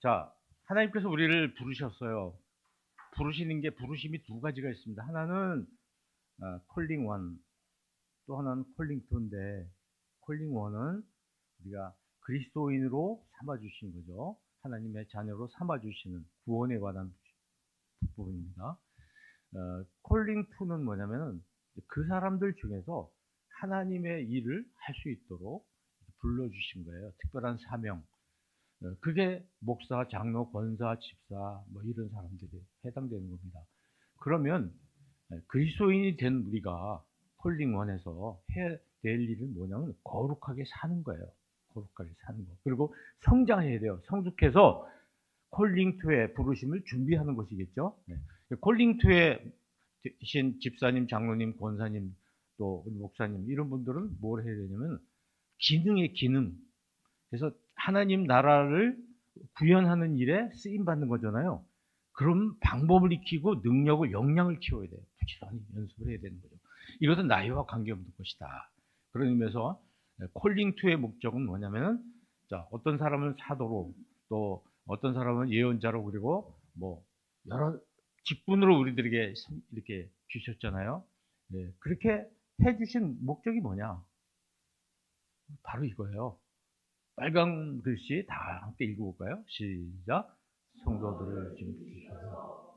자, 하나님께서 우리를 부르셨어요. 부르심이 두 가지가 있습니다. 하나는 콜링 원, 또 하나는 콜링 투인데, 콜링 원은 우리가 그리스도인으로 삼아주신 거죠. 하나님의 자녀로 삼아주시는 구원에 관한 부분입니다. 콜링 투는 뭐냐면은 그 사람들 중에서 하나님의 일을 할 수 있도록 불러주신 거예요. 특별한 사명. 그게 목사, 장로, 권사, 집사 뭐 이런 사람들이 해당되는 겁니다. 그러면 그리스도인이 된 우리가 콜링원에서 해야 될 일은 뭐냐면 거룩하게 사는 거예요. 거룩하게 사는 거. 그리고 성장해야 돼요. 성숙해서 콜링2의 부르심을 준비하는 것이겠죠. 네. 콜링2의 신 집사님, 장로님, 권사님, 또 목사님 이런 분들은 뭘 해야 되냐면 기능의 기능. 그래서 하나님 나라를 구현하는 일에 쓰임 받는 거잖아요. 그럼 방법을 익히고 능력을 역량을 키워야 돼요. 부지런히 연습을 해야 되는 거죠. 이것은 나이와 관계없는 것이다. 그런 의미에서 콜링 투의 목적은 뭐냐면은 자, 어떤 사람은 사도로 또 어떤 사람은 예언자로 그리고 뭐 여러 직분으로 우리들에게 이렇게 주셨잖아요. 네, 그렇게 해주신 목적이 뭐냐? 바로 이거예요. 빨간 글씨 다 함께 읽어볼까요? 시작. 성도들을 지금 주셔서.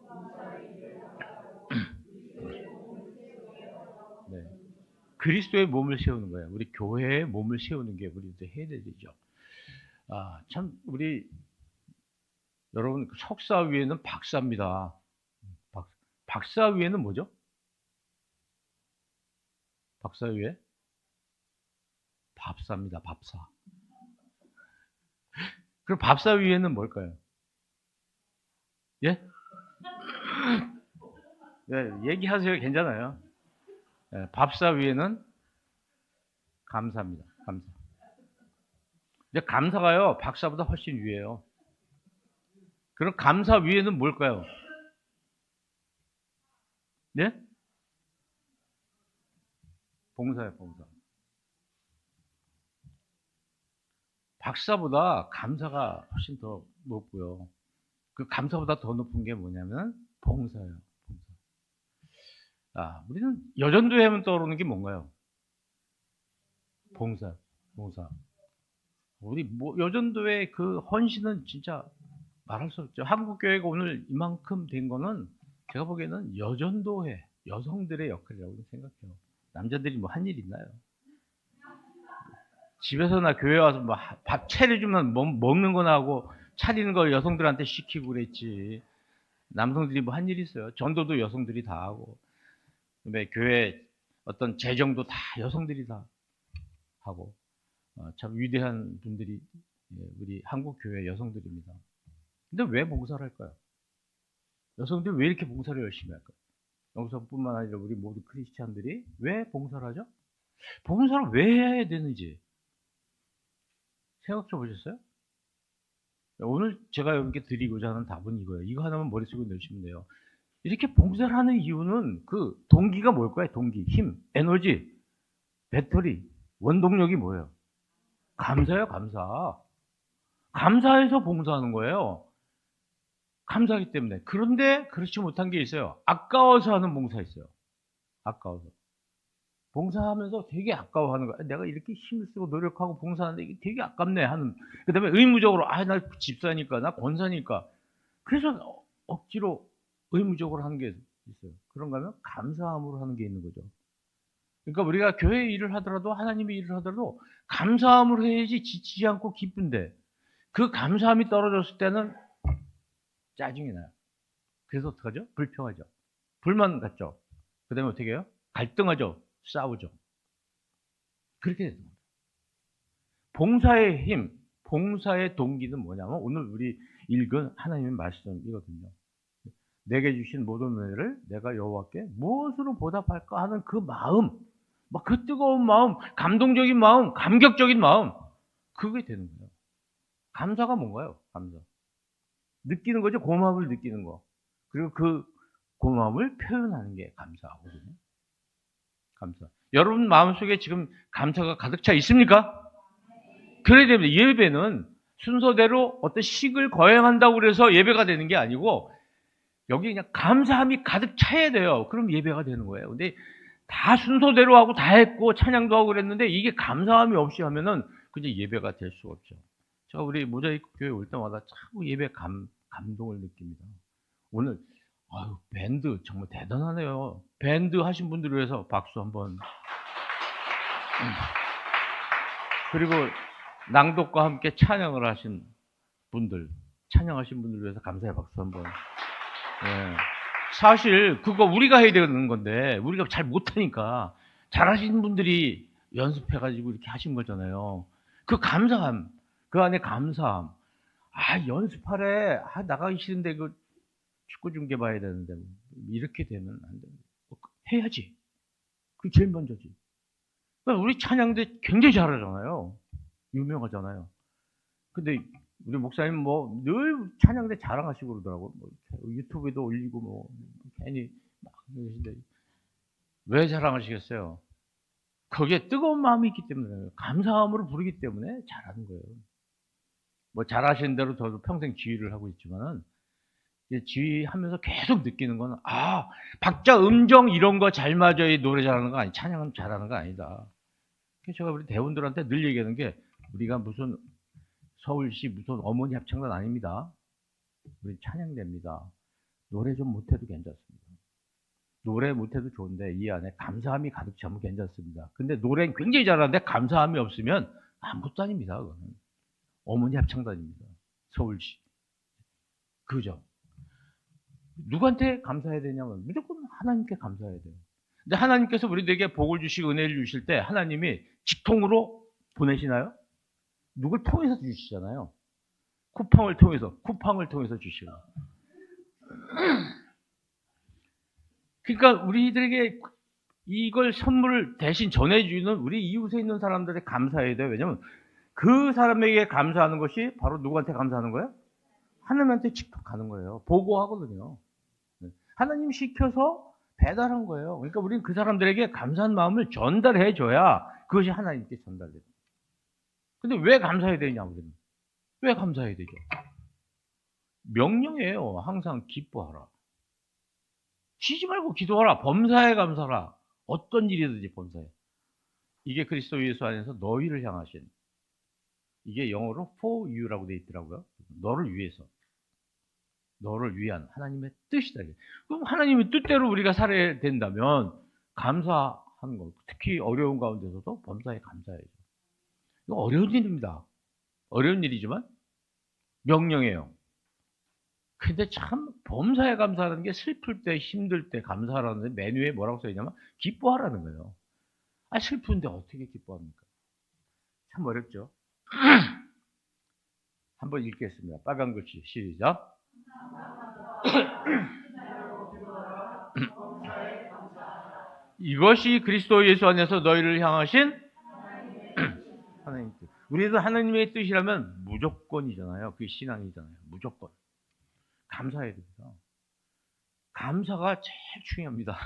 네. 그리스도의 몸을 세우는 거예요. 우리 교회의 몸을 세우는 게 우리도 해야 되죠. 아, 참, 여러분, 석사 위에는 박사입니다. 박사 위에는 뭐죠? 박사 위에? 밥사입니다. 밥사. 그럼 밥사 위에는 뭘까요? 예? 네, 얘기하세요. 괜찮아요. 네, 밥사 위에는 감사입니다. 감사. 근데 감사가요, 박사보다 훨씬 위에요. 그럼 감사 위에는 뭘까요? 네? 봉사예요, 봉사. 박사보다 감사가 훨씬 더 높고요. 그 감사보다 더 높은 게 뭐냐면 봉사예요. 봉사. 아, 우리는 여전도회 하면 떠오르는 게 뭔가요? 봉사, 봉사. 우리 뭐 여전도의 그 헌신은 진짜 말할 수 없죠. 한국 교회가 오늘 이만큼 된 거는 제가 보기에는 여전도회 여성들의 역할이라고 생각해요. 남자들이 뭐 한 일 있나요? 집에서나 교회 와서 뭐 밥 차려주면 먹는 거나 하고 차리는 걸 여성들한테 시키고 그랬지. 남성들이 뭐 한 일 있어요. 전도도 여성들이 다 하고. 그다음에 교회 어떤 재정도 다 여성들이 다 하고. 참 위대한 분들이 우리 한국 교회 여성들입니다. 근데 왜 봉사를 할까요? 여성들이 왜 이렇게 봉사를 열심히 할까요? 여성뿐만 아니라 우리 모든 크리스찬들이 왜 봉사를 하죠? 봉사를 왜 해야 되는지 생각해 보셨어요? 오늘 제가 여러분께 드리고자 하는 답은 이거예요. 이거 하나만 머릿속에 넣으시면 돼요. 이렇게 봉사를 하는 이유는 그 동기가 뭘까요? 동기, 힘, 에너지, 배터리, 원동력이 뭐예요? 감사예요, 감사. 감사해서 봉사하는 거예요. 감사하기 때문에. 그런데 그렇지 못한 게 있어요. 아까워서 하는 봉사 있어요. 아까워서. 봉사하면서 되게 아까워하는 거야. 내가 이렇게 힘을 쓰고 노력하고 봉사하는데 이게 되게 아깝네 하는. 그 다음에 의무적으로, 나 집사니까, 나 권사니까. 그래서 억지로 의무적으로 하는 게 있어요. 그런가 하면 감사함으로 하는 게 있는 거죠. 그러니까 우리가 교회 일을 하더라도 하나님의 일을 하더라도 감사함으로 해야지 지치지 않고 기쁜데 그 감사함이 떨어졌을 때는 짜증이 나요. 그래서 어떡하죠? 불평하죠. 불만 갖죠. 그 다음에 어떻게 해요? 갈등하죠. 싸우죠. 그렇게 되는 겁니다. 봉사의 힘, 봉사의 동기는 뭐냐면 오늘 우리 읽은 하나님의 말씀이거든요. 내게 주신 모든 은혜를 내가 여호와께 무엇으로 보답할까 하는 그 마음, 막 그 뜨거운 마음, 감동적인 마음, 감격적인 마음, 그게 되는 거예요. 감사가 뭔가요? 감사. 느끼는 거죠. 고마움을 느끼는 거. 그리고 그 고마움을 표현하는 게 감사하거든요. 감사. 여러분 마음속에 지금 감사가 가득 차 있습니까? 그래야 됩니다. 예배는 순서대로 어떤 식을 거행한다고 그래서 예배가 되는 게 아니고 여기 그냥 감사함이 가득 차야 돼요. 그럼 예배가 되는 거예요. 근데 다 순서대로 하고 다 했고 찬양도 하고 그랬는데 이게 감사함이 없이 하면은 그게 예배가 될 수가 없죠. 제가 우리 모자이크 교회 올 때마다 참 예배 감동을 느낍니다. 오늘 아유 밴드 정말 대단하네요. 밴드 하신 분들을 위해서 박수 한번. 그리고 낭독과 함께 찬양을 하신 분들, 찬양하신 분들을 위해서 감사의 박수 한번. 예. 사실 그거 우리가 해야 되는 건데 우리가 잘 못하니까 잘하시는 분들이 연습해가지고 이렇게 하신 거잖아요. 그 감사함, 그 안에 감사함. 아 연습하래. 아 나가기 싫은데 그 축구 중계 봐야 되는데 이렇게 되면 안 돼. 해야지. 그게 제일 먼저지. 그러니까 우리 찬양대 굉장히 잘하잖아요. 유명하잖아요. 근데 우리 목사님 뭐 늘 찬양대 자랑하시고 그러더라고. 뭐 유튜브에도 올리고 뭐 괜히 막 그러시는데 왜 자랑하시겠어요? 거기에 뜨거운 마음이 있기 때문에 감사함으로 부르기 때문에 잘하는 거예요. 뭐 잘하시는 대로 저도 평생 지휘를 하고 있지만은 지휘하면서 계속 느끼는 거는 박자 음정 이런 거 잘 맞아야 노래 잘하는 거 아니 찬양은 잘하는 거 아니다. 그래서 제가 우리 대원들한테 늘 얘기하는 게 우리가 무슨 서울시 무슨 어머니 합창단 아닙니다. 우리 찬양대입니다. 노래 좀 못해도 괜찮습니다. 노래 못해도 좋은데 이 안에 감사함이 가득 차면 괜찮습니다. 근데 노래는 굉장히 잘하는데 감사함이 없으면 아무것도 아닙니다. 그거는. 어머니 합창단입니다. 서울시. 그죠? 누구한테 감사해야 되냐면 무조건 하나님께 감사해야 돼요. 근데 하나님께서 우리에게 복을 주시고 은혜를 주실 때 하나님이 직통으로 보내시나요? 누굴 통해서 주시잖아요. 쿠팡을 통해서 주시고. 그러니까 우리들에게 이걸 선물을 대신 전해주는 우리 이웃에 있는 사람들에 감사해야 돼요. 왜냐하면 그 사람에게 감사하는 것이 바로 누구한테 감사하는 거예요? 하나님한테 직접 가는 거예요. 보고하거든요. 하나님 시켜서 배달한 거예요. 그러니까 우리는 그 사람들에게 감사한 마음을 전달해 줘야 그것이 하나님께 전달돼요. 근데 왜 감사해야 되냐, 우리는? 왜 감사해야 되죠? 명령이에요. 항상 기뻐하라. 쉬지 말고 기도하라. 범사에 감사하라. 어떤 일이든지 범사에. 이게 그리스도 예수 안에서 너희를 향하신, 이게 영어로 for you라고 되어 있더라고요. 너를 위해서. 너를 위한 하나님의 뜻이다. 그럼 하나님의 뜻대로 우리가 살아야 된다면 감사하는 거. 특히 어려운 가운데서도 범사에 감사해야죠. 이거 어려운 일입니다. 어려운 일이지만 명령이에요. 근데 참 범사에 감사하는 게 슬플 때 힘들 때 감사하라는데 메뉴에 뭐라고 써있냐면 기뻐하라는 거예요. 슬픈데 어떻게 기뻐합니까? 참 어렵죠. 한번 읽겠습니다. 빨간 글씨 시작. 이것이 그리스도 예수 안에서 너희를 향하신 하나님의 뜻. 우리도 하나님의 뜻이라면 무조건이잖아요. 그게 신앙이잖아요. 무조건. 감사해야 됩니다. 감사가 제일 중요합니다.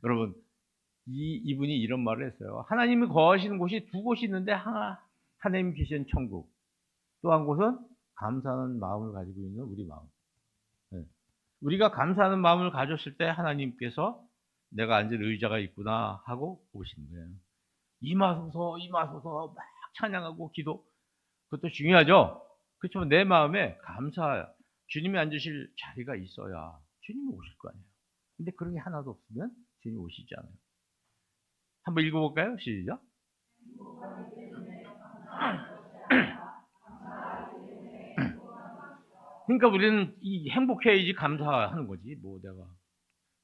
여러분, 이분이 이런 말을 했어요. 하나님이 거하시는 곳이 두 곳이 있는데 하나님 계신 천국. 또 한 곳은 감사하는 마음을 가지고 있는 우리 마음. 네. 우리가 감사하는 마음을 가졌을 때 하나님께서 내가 앉을 의자가 있구나 하고 오시는 거예요. 임하소서 막 찬양하고 기도. 그것도 중요하죠. 그렇지만 내 마음에 감사, 주님이 앉으실 자리가 있어야 주님이 오실 거 아니에요. 근데 그런 게 하나도 없으면 주님이 오시지 않아요. 한번 읽어볼까요? 시작. 그러니까 우리는 이 행복해야지 감사하는 거지. 뭐 내가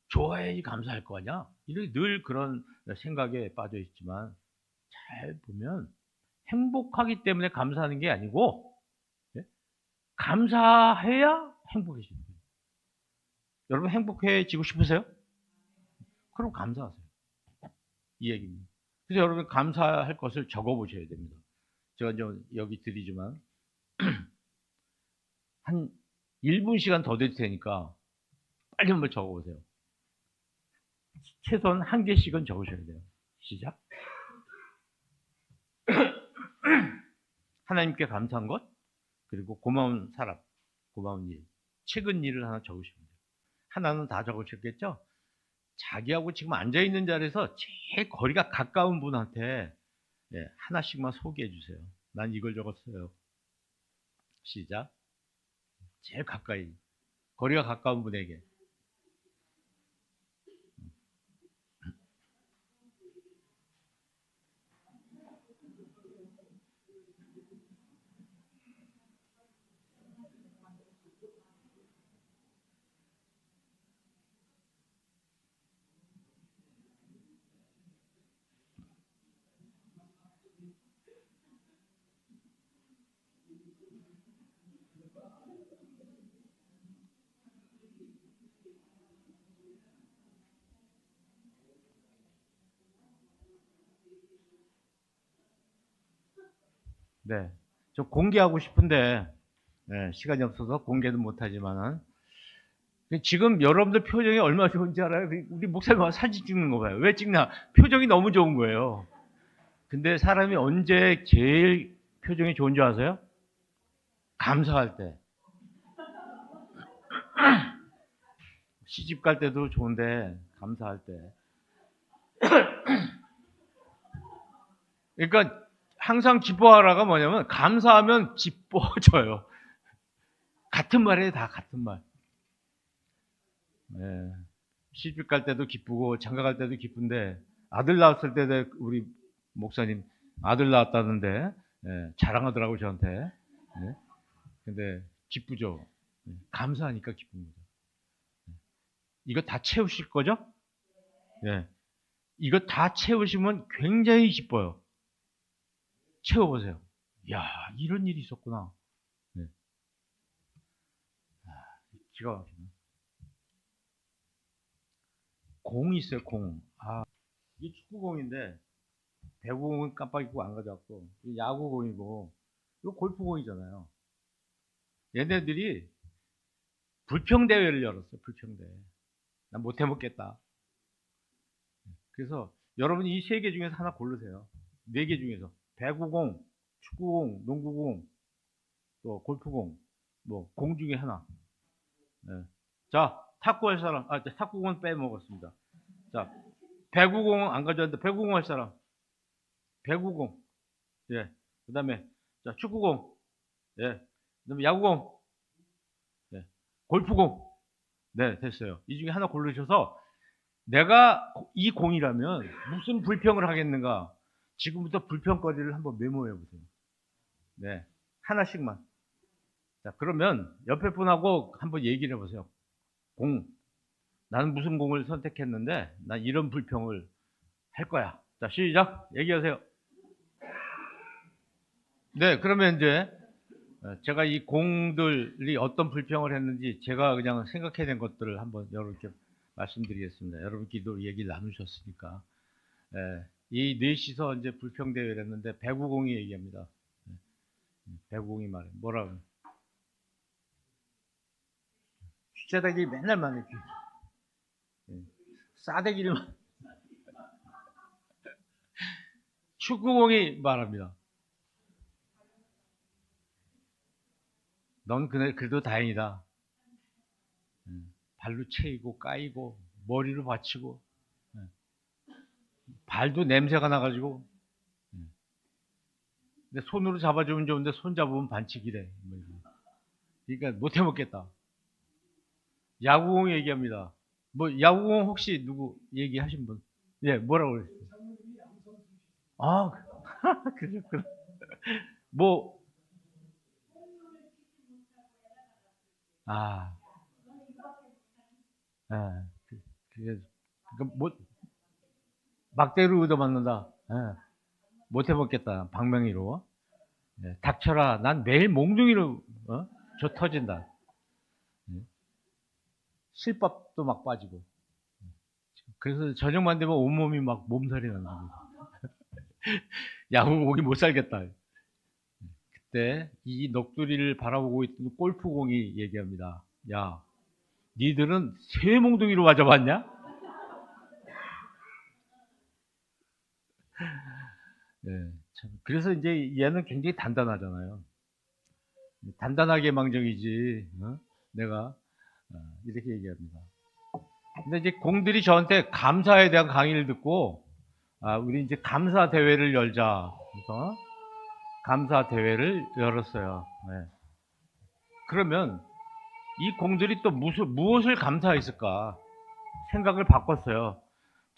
좋아야지 감사할 거 아니야. 이렇게 늘 그런 생각에 빠져 있지만 잘 보면 행복하기 때문에 감사하는 게 아니고 감사해야 행복해지는 거예요. 여러분 행복해지고 싶으세요? 그럼 감사하세요. 이 얘기입니다. 그래서 여러분 감사할 것을 적어보셔야 됩니다. 제가 이제 여기 드리지만 한 1분 시간 더 드릴 테니까 빨리 한번 적어보세요. 최소한 1개씩은 적으셔야 돼요. 시작. 하나님께 감사한 것, 그리고 고마운 사람, 고마운 일, 최근 일을 하나 적으시면 돼요. 하나는 다 적으셨겠죠? 자기하고 지금 앉아있는 자리에서 제일 거리가 가까운 분한테 하나씩만 소개해 주세요. 난 이걸 적었어요. 시작. 제일 가까이, 거리가 가까운 분에게. 네. 저 공개하고 싶은데, 시간이 없어서 공개는 못하지만은, 지금 여러분들 표정이 얼마나 좋은지 알아요? 우리 목사님 사진 찍는 거 봐요. 왜 찍나? 표정이 너무 좋은 거예요. 근데 사람이 언제 제일 표정이 좋은 줄 아세요? 감사할 때. 시집 갈 때도 좋은데, 감사할 때. 그러니까 항상 기뻐하라가 뭐냐면, 감사하면 기뻐져요. 같은 말이에요, 다 같은 말. 네. 시집 갈 때도 기쁘고 장가 갈 때도 기쁜데 아들 낳았을 때도 우리 목사님 아들 낳았다는데 자랑하더라고 저한테. 근데 기쁘죠. 감사하니까 기쁩니다. 이거 다 채우실 거죠? 네. 이거 다 채우시면 굉장히 기뻐요. 채워보세요. 야, 이런 일이 있었구나. 네. 기가 막히네. 공이 있어요, 공. 이게 축구공인데 배구공은 깜빡 잊고 안 가져왔고, 야구공이고, 이거 골프공이잖아요. 얘네들이 불평대회를 열었어요, 불평대회. 난 못 해먹겠다. 그래서 여러분이 이 세 개 중에서 하나 고르세요. 네 개 중에서. 배구공, 축구공, 농구공, 또 골프공, 뭐, 공 중에 하나. 네. 자, 탁구 할 사람, 탁구공은 빼먹었습니다. 자, 배구공 안 가져왔는데, 배구공 할 사람. 배구공. 예. 그 다음에, 자, 축구공. 예. 그 다음에 야구공. 예. 골프공. 네, 됐어요. 이 중에 하나 고르셔서 내가 이 공이라면 무슨 불평을 하겠는가? 지금부터 불평거리를 한번 메모해 보세요. 네. 하나씩만. 자, 그러면 옆에 분하고 한번 얘기를 해 보세요. 공. 나는 무슨 공을 선택했는데 난 이런 불평을 할 거야. 자, 시작. 얘기하세요. 네, 그러면 이제 제가 이 공들이 어떤 불평을 했는지 제가 그냥 생각해낸 것들을 한번 여러분께 말씀드리겠습니다. 여러분끼리도 얘기를 나누셨으니까. 이 넷이서 이제 불평대회를 했는데 배구공이 얘기합니다. 배구공이 말해. 뭐라고? 쥐싸대기 맨날 만해. 싸대기를 축구공이 말합니다. 넌 그래도 다행이다. 발로 채이고 까이고 머리로 받치고 발도 냄새가 나가지고 근데 손으로 잡아주면 좋은데 손 잡으면 반칙이래. 그러니까 못 해먹겠다. 야구공 얘기합니다. 뭐 야구공 혹시 누구 얘기하신 분? 예, 뭐라고 그랬어요? 아, 그러셨구나. 뭐, 아, 예, 뭐, 막대로 얻어맞는다. 예, 못 해먹겠다. 방망이로. 예, 닥쳐라. 난 매일 몽둥이로, 저 터진다. 예, 실밥도 막 빠지고. 그래서 저녁만 되면 온몸이 막 몸살이 나는 거예요. 야구 보기 못 살겠다. 그때 이 넋두리를 바라보고 있던 골프공이 얘기합니다. 야, 니들은 새 몽둥이로 맞아봤냐? 예, 참. 그래서 이제 얘는 굉장히 단단하잖아요. 단단하게 망정이지, 어? 내가, 이렇게 얘기합니다. 근데 이제 공들이 저한테 감사에 대한 강의를 듣고, 우리 이제 감사 대회를 열자. 그래서 감사 대회를 열었어요. 네. 그러면 이 공들이 또 무엇을 감사했을까 생각을 바꿨어요.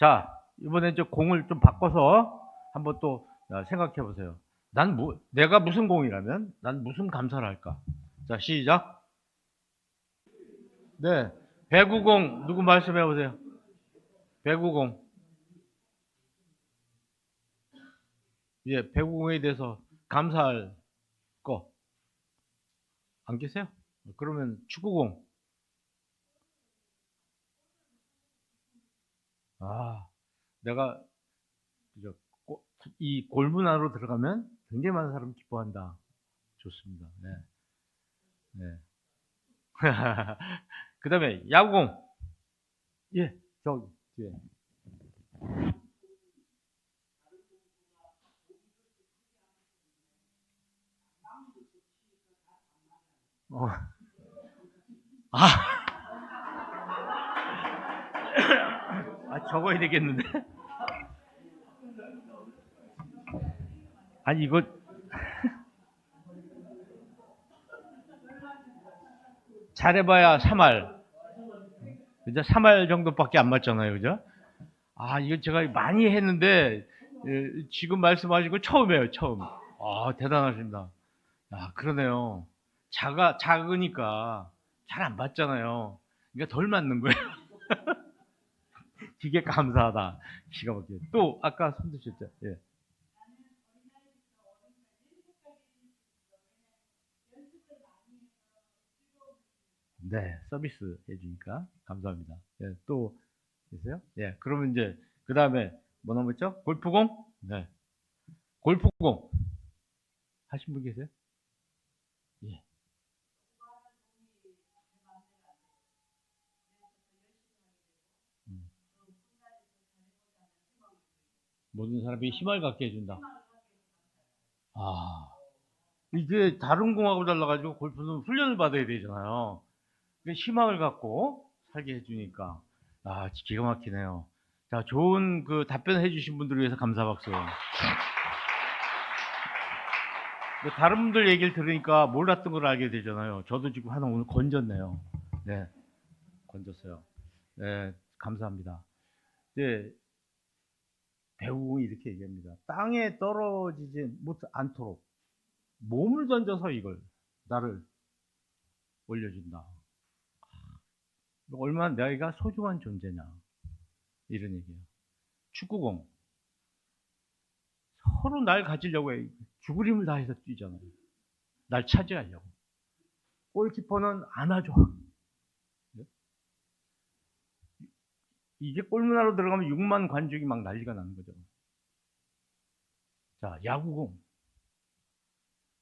자, 이번에 저 공을 좀 바꿔서 한번 또 생각해 보세요. 내가 무슨 공이라면 난 무슨 감사를 할까? 자, 시작. 네. 배구공 누구 말씀해 보세요. 배구공. 예, 배구공에 대해서 감사할 거 안 계세요? 그러면 축구공. 아, 내가 저 이 골문 안으로 들어가면 굉장히 많은 사람이 기뻐한다. 좋습니다. 네. 네. 그다음에 야구공. 예. 저기 뒤에. 어. 아, 적어야 되겠는데. 아니 이거 잘해봐야 3할. 그죠? 3할 정도밖에 안 맞잖아요. 그죠? 이거 제가 많이 했는데 지금 말씀하신 거 처음이에요. 처음. 대단하십니다. 그러네요. 작으니까 잘 안 맞잖아요. 그러니까 덜 맞는 거예요. 기계 감사하다. 기가 막히게. 또 아까 손 드셨죠? 예. 네, 서비스 해주니까 감사합니다. 예, 또 계세요? 예, 그러면 이제 그 다음에 뭐 남았죠? 골프공? 네, 골프공 하신 분 계세요? 예. 음. 모든 사람이 힘을 갖게 해준다. 아, 이게 다른 공하고 달라가지고 골프는 훈련을 받아야 되잖아요. 희망을 갖고 살게 해주니까 기가 막히네요. 자, 좋은 그 답변을 해주신 분들을 위해서 감사 박수. 다른 분들 얘기를 들으니까 몰랐던 걸 알게 되잖아요. 저도 지금 하나 오늘 건졌네요. 네, 건졌어요. 네, 감사합니다. 네, 배우공이 이렇게 얘기합니다. 땅에 떨어지지 않도록 몸을 던져서 이걸 나를 올려준다. 얼마나 내가 소중한 존재냐 이런 얘기예요. 축구공 서로 날 가지려고 해. 죽을 힘을 다해서 뛰잖아요. 날 차지하려고. 골키퍼는 안아줘. 네? 이게 골문안으로 들어가면 6만 관중이 막 난리가 나는 거죠. 자, 야구공.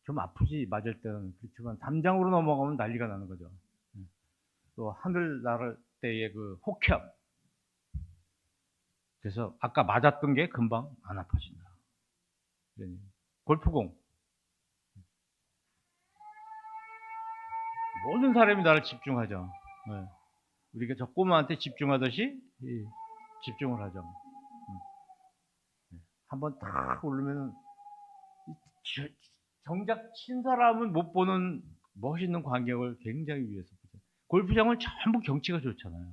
좀 아프지, 맞을 때는. 그렇지만 담장으로 넘어가면 난리가 나는 거죠. 또 하늘 나를 때의 그 혹협. 그래서 아까 맞았던 게 금방 안 아파진다. 골프공. 모든 사람이 나를 집중하죠. 네. 우리가 저 꼬마한테 집중하듯이 집중을 하죠. 한번 탁 오르면 정작 친 사람은 못 보는 멋있는 광경을 굉장히 위해서 보죠. 골프장은 전부 경치가 좋잖아요.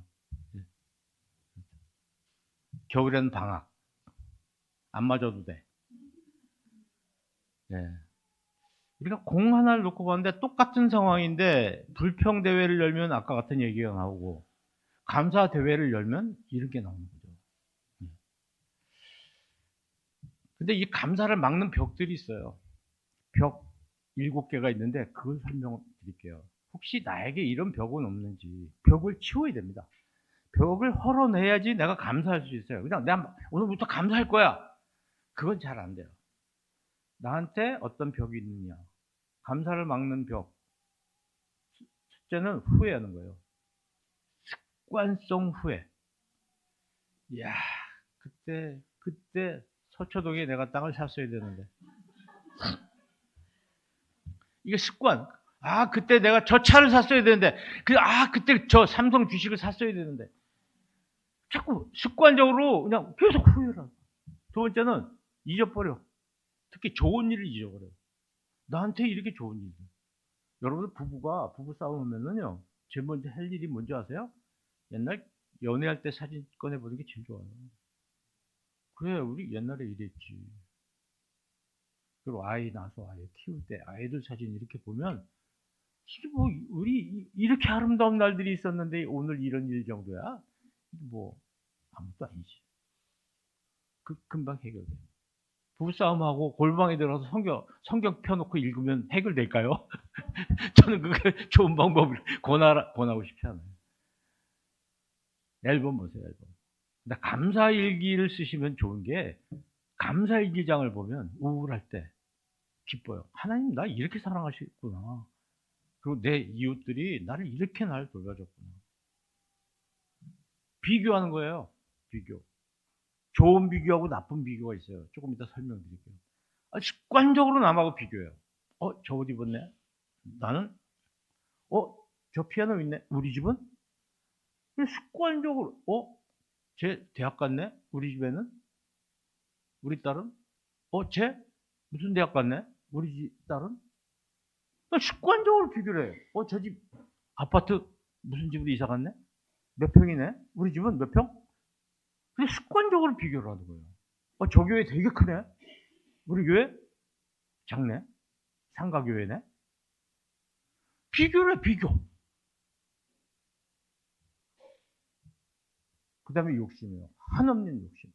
겨울에는 방학. 안 맞아도 돼. 네. 우리가 공 하나를 놓고 봤는데 똑같은 상황인데 불평 대회를 열면 아까 같은 얘기가 나오고 감사 대회를 열면 이런 게 나오는 거죠. 근데 이 감사를 막는 벽들이 있어요. 벽 7개가 있는데 그걸 설명드릴게요. 혹시 나에게 이런 벽은 없는지 벽을 치워야 됩니다. 벽을 헐어내야지 내가 감사할 수 있어요. 그냥 내가 오늘부터 감사할 거야. 그건 잘 안 돼요. 나한테 어떤 벽이 있느냐. 감사를 막는 벽. 첫째는 후회하는 거예요. 습관성 후회. 이야, 그때 서초동에 내가 땅을 샀어야 되는데. 이게 습관. 아, 그때 내가 저 차를 샀어야 되는데. 그때 저 삼성 주식을 샀어야 되는데. 자꾸 습관적으로 그냥 계속 후회를. 두 번째는 잊어버려. 특히 좋은 일을 잊어버려. 나한테 이렇게 좋은 일이. 여러분 부부 싸우면은요. 제일 먼저 할 일이 뭔지 아세요? 옛날 연애할 때 사진 꺼내보는 게 제일 좋아요. 그래, 우리 옛날에 이랬지. 그리고 아이 낳아서 아이 키울 때 아이들 사진 이렇게 보면 뭐 우리 이렇게 아름다운 날들이 있었는데 오늘 이런 일 정도야? 뭐 아무것도 아니지. 금방 해결돼. 부부싸움하고 골방에 들어가서 성경 펴놓고 읽으면 해결될까요? 저는 그게 좋은 방법을 권하고 싶지 않아요. 앨범 보세요, 앨범. 근데 감사일기를 쓰시면 좋은 게, 감사일기장을 보면 우울할 때 기뻐요. 하나님 나 이렇게 사랑하셨구나. 그리고 내 이웃들이 나를 이렇게 날 돌봐줬구나. 비교하는 거예요. 비교. 좋은 비교하고 나쁜 비교가 있어요. 조금 이따 설명드릴게요. 습관적으로 남하고 비교해요. 저 옷 입었네. 나는 저 피아노 있네. 우리 집은? 습관적으로 쟤 대학 갔네. 우리 집에는? 우리 딸은? 쟤 무슨 대학 갔네. 우리 집 딸은? 습관적으로 비교를 해요. 저 집 아파트 무슨 집으로 이사 갔네? 몇 평이네? 우리 집은 몇 평? 그냥 습관적으로 비교를 하는 거예요. 저 교회 되게 크네? 우리 교회? 작네? 상가교회네? 비교를 해, 비교. 그 다음에 욕심이에요. 한없는 욕심.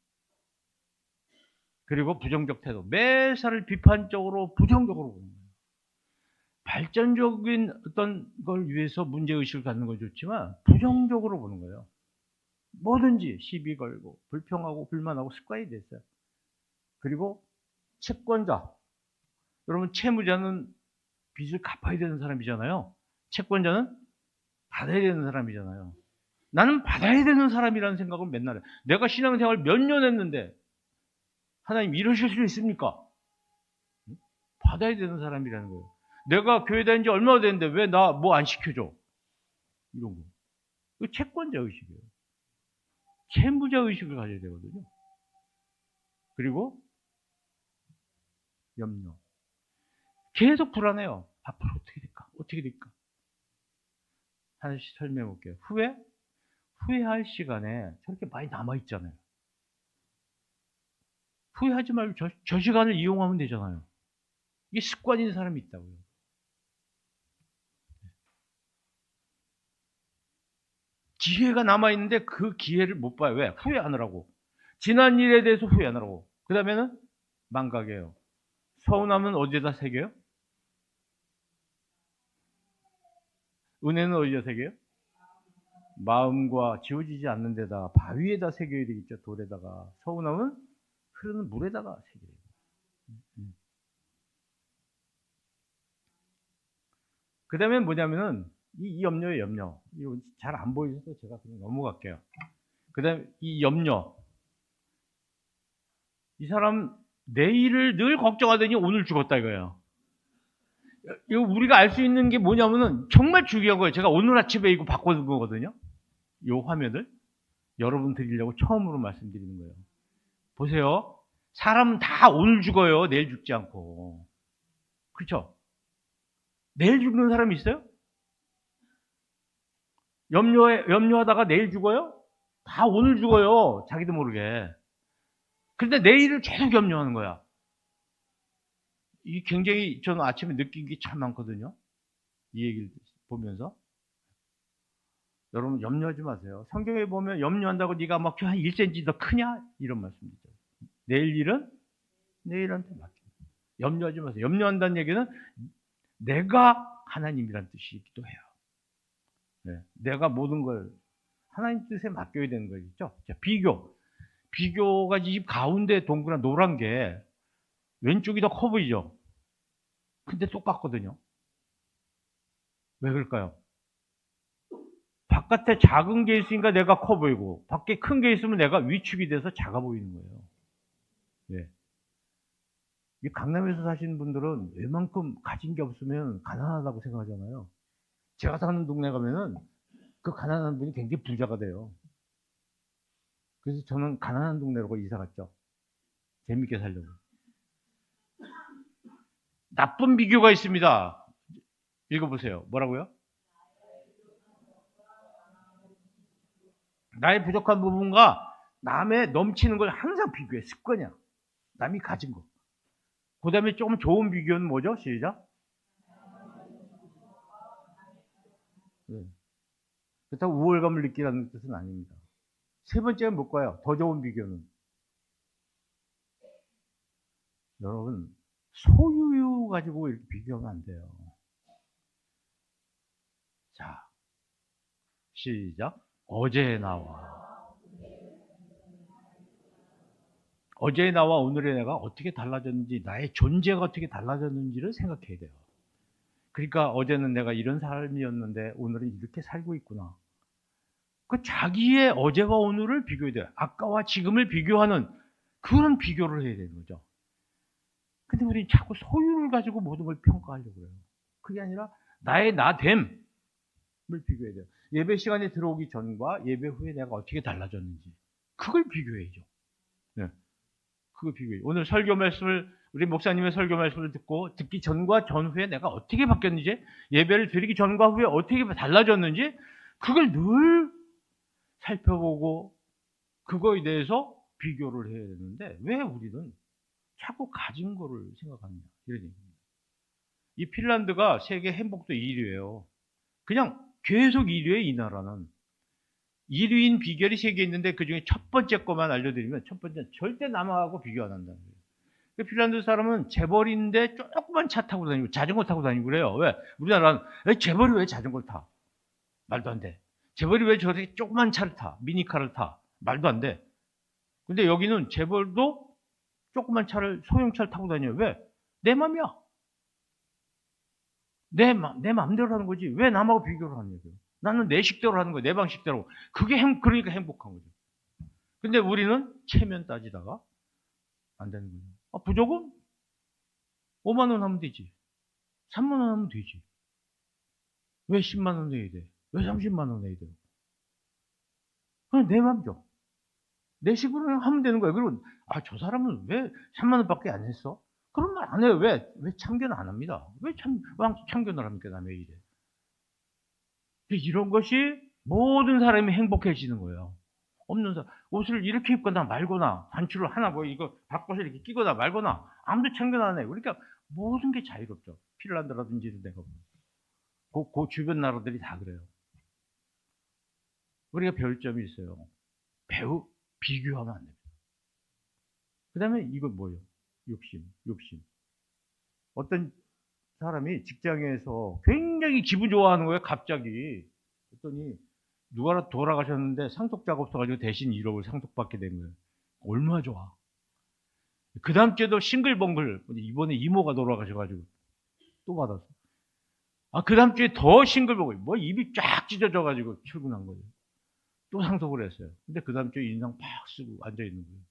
그리고 부정적 태도. 매사를 비판적으로, 부정적으로 보는 거예요. 발전적인 어떤 걸 위해서 문제의식을 갖는 건 좋지만, 부정적으로 보는 거예요. 뭐든지 시비 걸고, 불평하고, 불만하고 습관이 됐어요. 그리고 채권자. 여러분, 채무자는 빚을 갚아야 되는 사람이잖아요. 채권자는 받아야 되는 사람이잖아요. 나는 받아야 되는 사람이라는 생각을 맨날 해요. 내가 신앙생활 몇 년 했는데 하나님 이러실 수 있습니까? 받아야 되는 사람이라는 거예요. 내가 교회 다닌 지 얼마나 됐는데 왜 나 뭐 안 시켜줘? 이런 거. 이거 채권자 의식이에요. 채무자 의식을 가져야 되거든요. 그리고 염려. 계속 불안해요. 앞으로 어떻게 될까? 어떻게 될까? 하나씩 설명해 볼게요. 후회할 시간에 저렇게 많이 남아있잖아요. 후회하지 말고 저 시간을 이용하면 되잖아요. 이게 습관인 사람이 있다고요. 기회가 남아있는데 그 기회를 못 봐요. 왜? 후회하느라고. 지난 일에 대해서 후회하느라고. 그 다음에는 망각이에요. 서운하면 어디에다 새겨요? 은혜는 어디다 새겨요? 마음과 지워지지 않는 데다 바위에다 새겨야 되겠죠. 돌에다가. 서운하면 흐르는 물에다가 새겨야 돼요. 그 다음에 뭐냐면은 이 염려예요, 염려. 이거 잘 안 보여서 제가 그냥 넘어갈게요. 그 다음에 이 염려. 이 사람 내일을 늘 걱정하더니 오늘 죽었다 이거예요. 이거 우리가 알 수 있는 게 뭐냐면은 정말 중요한 거예요. 제가 오늘 아침에 이거 바꿔둔 거거든요. 이 화면을 여러분 드리려고 처음으로 말씀드리는 거예요. 보세요. 사람은 다 오늘 죽어요. 내일 죽지 않고. 그렇죠? 내일 죽는 사람이 있어요? 염려하다가 내일 죽어요? 다 오늘 죽어요. 자기도 모르게. 근데 내일을 계속 염려하는 거야. 이게 굉장히 저는 아침에 느낀 게 참 많거든요. 이 얘기를 보면서. 여러분 염려하지 마세요. 성경에 보면 염려한다고 네가 막 한 1cm 더 크냐? 이런 말씀이죠. 내일 일은 내일한테 맡깁니다. 염려하지 마세요. 염려한다는 얘기는 내가 하나님이란 뜻이기도 해요. 네, 내가 모든 걸 하나님 뜻에 맡겨야 되는 거겠죠. 자, 비교가 이 집 가운데 동그란 노란 게 왼쪽이 더 커 보이죠. 근데 똑같거든요. 왜 그럴까요? 바깥에 작은 게 있으니까 내가 커 보이고 밖에 큰 게 있으면 내가 위축이 돼서 작아 보이는 거예요. 네. 이 강남에서 사시는 분들은 웬만큼 가진 게 없으면 가난하다고 생각하잖아요. 제가 사는 동네 가면은 그 가난한 분이 굉장히 부자가 돼요. 그래서 저는 가난한 동네로 이사 갔죠. 재밌게 살려고. 나쁜 비교가 있습니다. 읽어보세요. 뭐라고요? 나의 부족한 부분과 남의 넘치는 걸 항상 비교해. 습관이야. 남이 가진 거. 그 다음에 조금 좋은 비교는 뭐죠? 시작. 네. 그렇다고 우월감을 느끼라는 뜻은 아닙니다. 세 번째는 뭘까요? 더 좋은 비교는. 여러분, 소유유 가지고 이렇게 비교하면 안 돼요. 자, 시작. 어제의 나와. 어제의 나와 오늘의 내가 어떻게 달라졌는지, 나의 존재가 어떻게 달라졌는지를 생각해야 돼요. 그러니까 어제는 내가 이런 삶이었는데 오늘은 이렇게 살고 있구나. 그 자기의 어제와 오늘을 비교해야 돼요. 아까와 지금을 비교하는 그런 비교를 해야 되는 거죠. 근데 우리는 자꾸 소유를 가지고 모든 걸 평가하려고 해요. 그게 아니라 나의 나됨을 비교해야 돼요. 예배 시간에 들어오기 전과 예배 후에 내가 어떻게 달라졌는지 그걸 비교해야죠. 네. 그거 비교해요. 오늘 설교 말씀을 우리 목사님의 설교 말씀을 듣기 전과 전후에 내가 어떻게 바뀌었는지, 예배를 드리기 전과 후에 어떻게 달라졌는지 그걸 늘 살펴보고 그거에 대해서 비교를 해야 되는데 왜 우리는 자꾸 가진 거를 생각하느냐 이런 얘기입니다. 이 핀란드가 세계 행복도 1위예요. 그냥 계속 1위에 이 나라는. 1위인 비결이 3개 있는데 그중에 첫 번째 것만 알려드리면 첫 번째는 절대 남하고 비교 안 한다는 거예요. 핀란드 사람은 재벌인데 조그만 차 타고 다니고 자전거 타고 다니고 그래요. 왜? 우리나라는 재벌이 왜 자전거를 타? 말도 안 돼. 재벌이 왜 저렇게 조그만 차를 타? 미니카를 타? 말도 안 돼. 근데 여기는 재벌도 조그만 차를 소형차를 타고 다녀요. 왜? 내 맘이야. 내 맘대로 하는 거지. 왜 남하고 비교를 하는 거예요? 나는 내 식대로 하는 거야. 내 방식대로. 그게 그러니까 행복한 거죠. 근데 우리는 체면 따지다가 안 되는 거예요. 부족은 5만 원 하면 되지. 3만 원 하면 되지. 왜 10만 원 내야 돼? 왜 30만 원 내야 돼? 그냥 내 맘이죠. 내 식으로 하면 되는 거예요. 그리고 저 사람은 왜 3만 원밖에 안 했어? 그런 말 안 해요. 왜 참견 안 합니다. 왜 참견을 합니까? 남의 일에. 이런 것이 모든 사람이 행복해지는 거예요. 없는 사람, 옷을 이렇게 입거나 말거나, 단추를 하나 뭐 이거 바꿔서 이렇게 끼거나 말거나, 아무도 참견 안 해요. 그러니까 모든 게 자유롭죠. 핀란드라든지 내가 보면. 그 주변 나라들이 다 그래요. 우리가 배울 점이 있어요. 비교하면 안 됩니다. 그 다음에 이거 뭐예요? 욕심. 어떤 사람이 직장에서 굉장히 기분 좋아하는 거예요, 갑자기. 그랬더니 누가 돌아가셨는데 상속자가 없어가지고 대신 1억을 상속받게 된 거예요. 얼마나 좋아. 그 다음 주에도 싱글벙글, 이번에 이모가 돌아가셔가지고 또 받았어. 그 다음 주에 더 싱글벙글, 입이 쫙 찢어져가지고 출근한 거예요. 또 상속을 했어요. 근데 그 다음 주에 인상 팍 쓰고 앉아있는 거예요.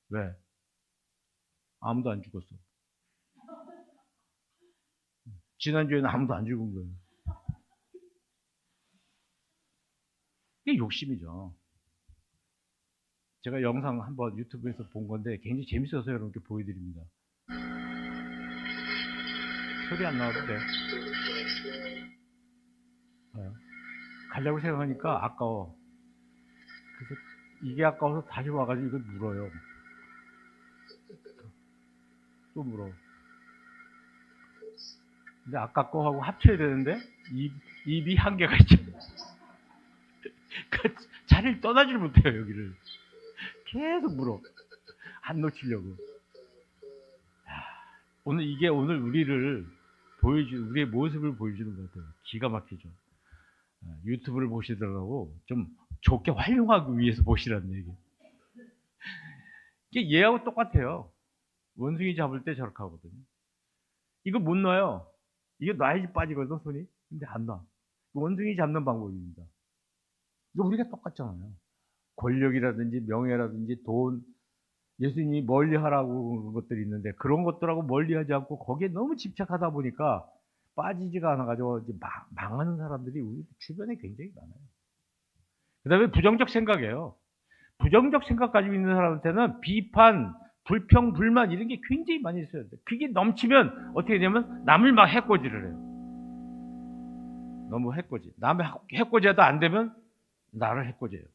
왜? 아무도 안 죽었어. 지난주에는 아무도 안 죽은 거예요. 이게 욕심이죠. 제가 영상 한번 유튜브에서 본 건데 굉장히 재밌어서 여러분께 보여드립니다. 소리 안 나와도 돼. 가려고 생각하니까 아까워. 그래서 이게 아까워서 다시 와가지고 이걸 물어요. 또 물어. 근데 아까 거하고 합쳐야 되는데 입이 한계가 있죠. 자리를 떠나지를 못해요, 여기를. 계속 물어. 안 놓치려고. 오늘 우리를 우리의 모습을 보여주는 것 같아요. 기가 막히죠. 유튜브를 보시더라도 좀 좋게 활용하기 위해서 보시라는 얘기. 이게 얘하고 똑같아요. 원숭이 잡을 때 저렇게 하거든요. 이거 못 놔요. 이거 놔야지 빠지거든, 손이. 근데 안 놔. 원숭이 잡는 방법입니다. 이거 우리가 똑같잖아요. 권력이라든지 명예라든지 돈, 예수님이 멀리 하라고 그런 것들이 있는데 그런 것들하고 멀리 하지 않고 거기에 너무 집착하다 보니까 빠지지가 않아가지고 이제 망하는 사람들이 우리 주변에 굉장히 많아요. 그 다음에 부정적 생각이에요. 부정적 생각 가지고 있는 사람한테는 비판, 불평, 불만 이런 게 굉장히 많이 있어요. 그게 넘치면 어떻게 되냐면 남을 막 해코지를 해요. 너무 해코지. 남의 해코지해도 안 되면 나를 해코지해요.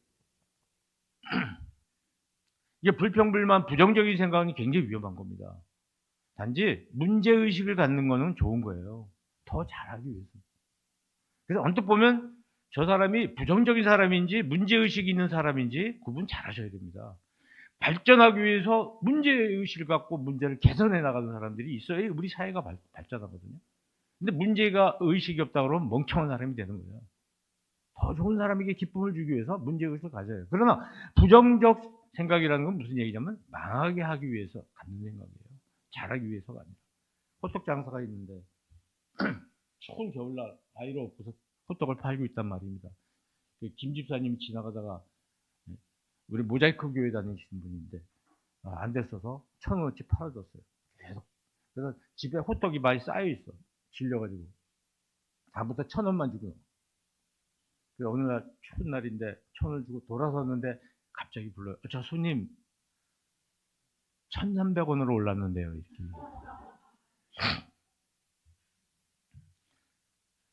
이게 불평, 불만, 부정적인 생각은 굉장히 위험한 겁니다. 단지 문제의식을 갖는 거는 좋은 거예요. 더 잘하기 위해서. 그래서 언뜻 보면 저 사람이 부정적인 사람인지 문제의식이 있는 사람인지 구분 잘 하셔야 됩니다. 발전하기 위해서 문제의식을 갖고 문제를 개선해 나가는 사람들이 있어야 우리 사회가 발전하거든요. 근데 문제가 의식이 없다 그러면 멍청한 사람이 되는 거예요. 더 좋은 사람에게 기쁨을 주기 위해서 문제의식을 가져요. 그러나 부정적 생각이라는 건 무슨 얘기냐면 망하게 하기 위해서 갖는 생각이에요. 잘하기 위해서가 아니라. 호떡 장사가 있는데 추운 겨울날 아이를 업고서 호떡을 팔고 있단 말입니다. 김 집사님이 지나가다가 우리 모자이크 교회 다니시는 분인데 안 됐어서 1,000원어치 팔아줬어요. 계속. 그래서 집에 호떡이 많이 쌓여 있어. 질려가지고. 다음부터 1,000원만 주고. 그래서 어느 날 추운 날인데 1,000원 주고 돌아섰는데 갑자기 불러요. 저 손님 1,300원으로 올랐는데요. 이렇게.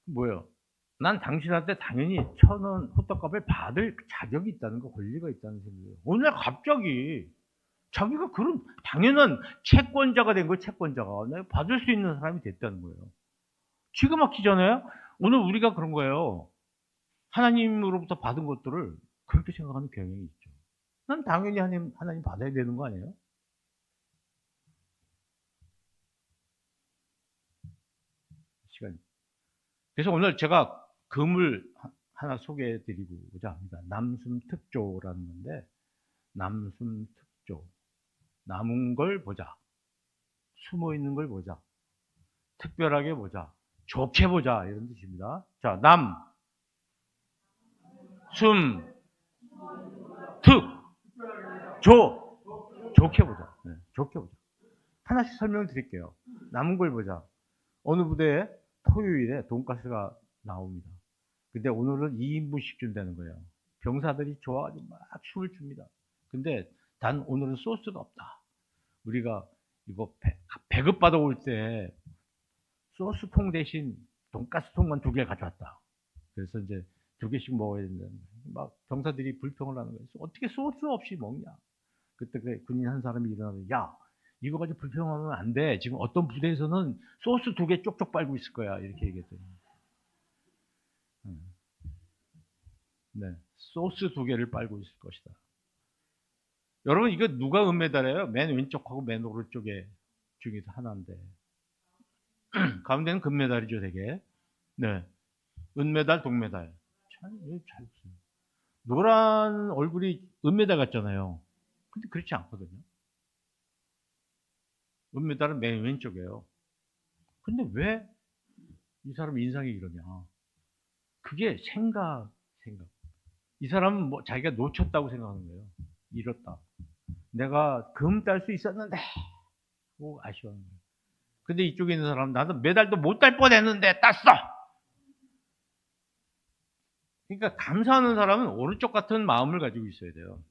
뭐요? 난 당신한테 당연히 1,000원 호떡값을 받을 자격이 있다는 거, 권리가 있다는 생각이에요. 오늘 갑자기 자기가 그런 당연한 채권자가 된 거예요. 채권자가. 내가 받을 수 있는 사람이 됐다는 거예요. 기가 막히잖아요. 오늘 우리가 그런 거예요. 하나님으로부터 받은 것들을 그렇게 생각하는 경향이 있죠. 난 당연히 하나님 받아야 되는 거 아니에요? 시간이. 그래서 오늘 제가 금을 하나 소개해 드리고자 합니다. 남숨특조라는 건데, 남숨특조. 남은 걸 보자. 숨어 있는 걸 보자. 특별하게 보자. 좋게 보자. 이런 뜻입니다. 자, 숨, 특, 조. 좋게 보자. 네, 좋게 보자. 하나씩 설명을 드릴게요. 남은 걸 보자. 어느 부대에 토요일에 돈가스가 나옵니다. 근데 오늘은 2인분씩 준다는 거예요. 병사들이 좋아가지고 막 춤을 춥니다. 근데 단 오늘은 소스가 없다. 우리가 이거 배급받아 올 때 소스통 대신 돈가스통만 2개 가져왔다. 그래서 이제 2개씩 먹어야 된다는 거예요. 막 병사들이 불평을 하는 거예요. 어떻게 소스 없이 먹냐. 그때 그 군인 한 사람이 일어나서 야 이거 가지고 불평하면 안 돼. 지금 어떤 부대에서는 소스 2개 쪽쪽 빨고 있을 거야. 이렇게 얘기했더니. 네. 소스 2개를 빨고 있을 것이다. 여러분 이거 누가 은메달이에요? 맨 왼쪽하고 맨 오른쪽에 중에서 하나인데 가운데는 금메달이죠 되게. 네. 은메달, 동메달. 잘 없어요. 노란 얼굴이 은메달 같잖아요. 근데 그렇지 않거든요. 은메달은 맨 왼쪽이에요. 근데 왜 이 사람 인상이 이러냐. 그게 생각. 이 사람은 뭐 자기가 놓쳤다고 생각하는 거예요. 잃었다. 내가 금 딸 수 있었는데 뭐 아쉬워하는 거예요. 근데 이쪽에 있는 사람은 나도 메달도 못 딸 뻔했는데 땄어. 그러니까 감사하는 사람은 오른쪽 같은 마음을 가지고 있어야 돼요.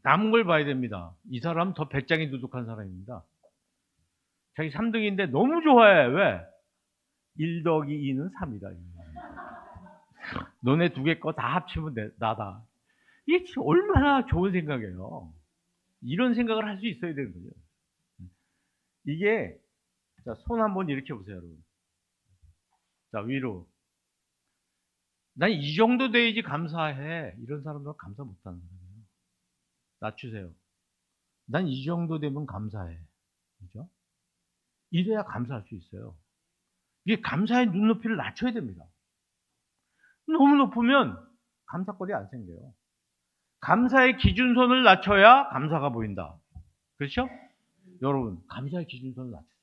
남은 걸 봐야 됩니다. 이 사람은 더 배짱이 두둑한 사람입니다. 자기 3등인데 너무 좋아해. 왜? 1 더하기 2는 3이다. 너네 2개 거 다 합치면 나다. 이게 얼마나 좋은 생각이에요. 이런 생각을 할 수 있어야 되는 거죠. 이게 자, 손 한번 이렇게 보세요, 여러분. 자, 위로. 난 이 정도 돼야지 감사해. 이런 사람들은 감사 못하는 거예요. 낮추세요. 난 이 정도 되면 감사해. 그죠? 이래야 감사할 수 있어요. 이게 감사의 눈높이를 낮춰야 됩니다. 너무 높으면 감사거리 안 생겨요. 감사의 기준선을 낮춰야 감사가 보인다. 그렇죠? 여러분, 감사의 기준선을 낮추세요.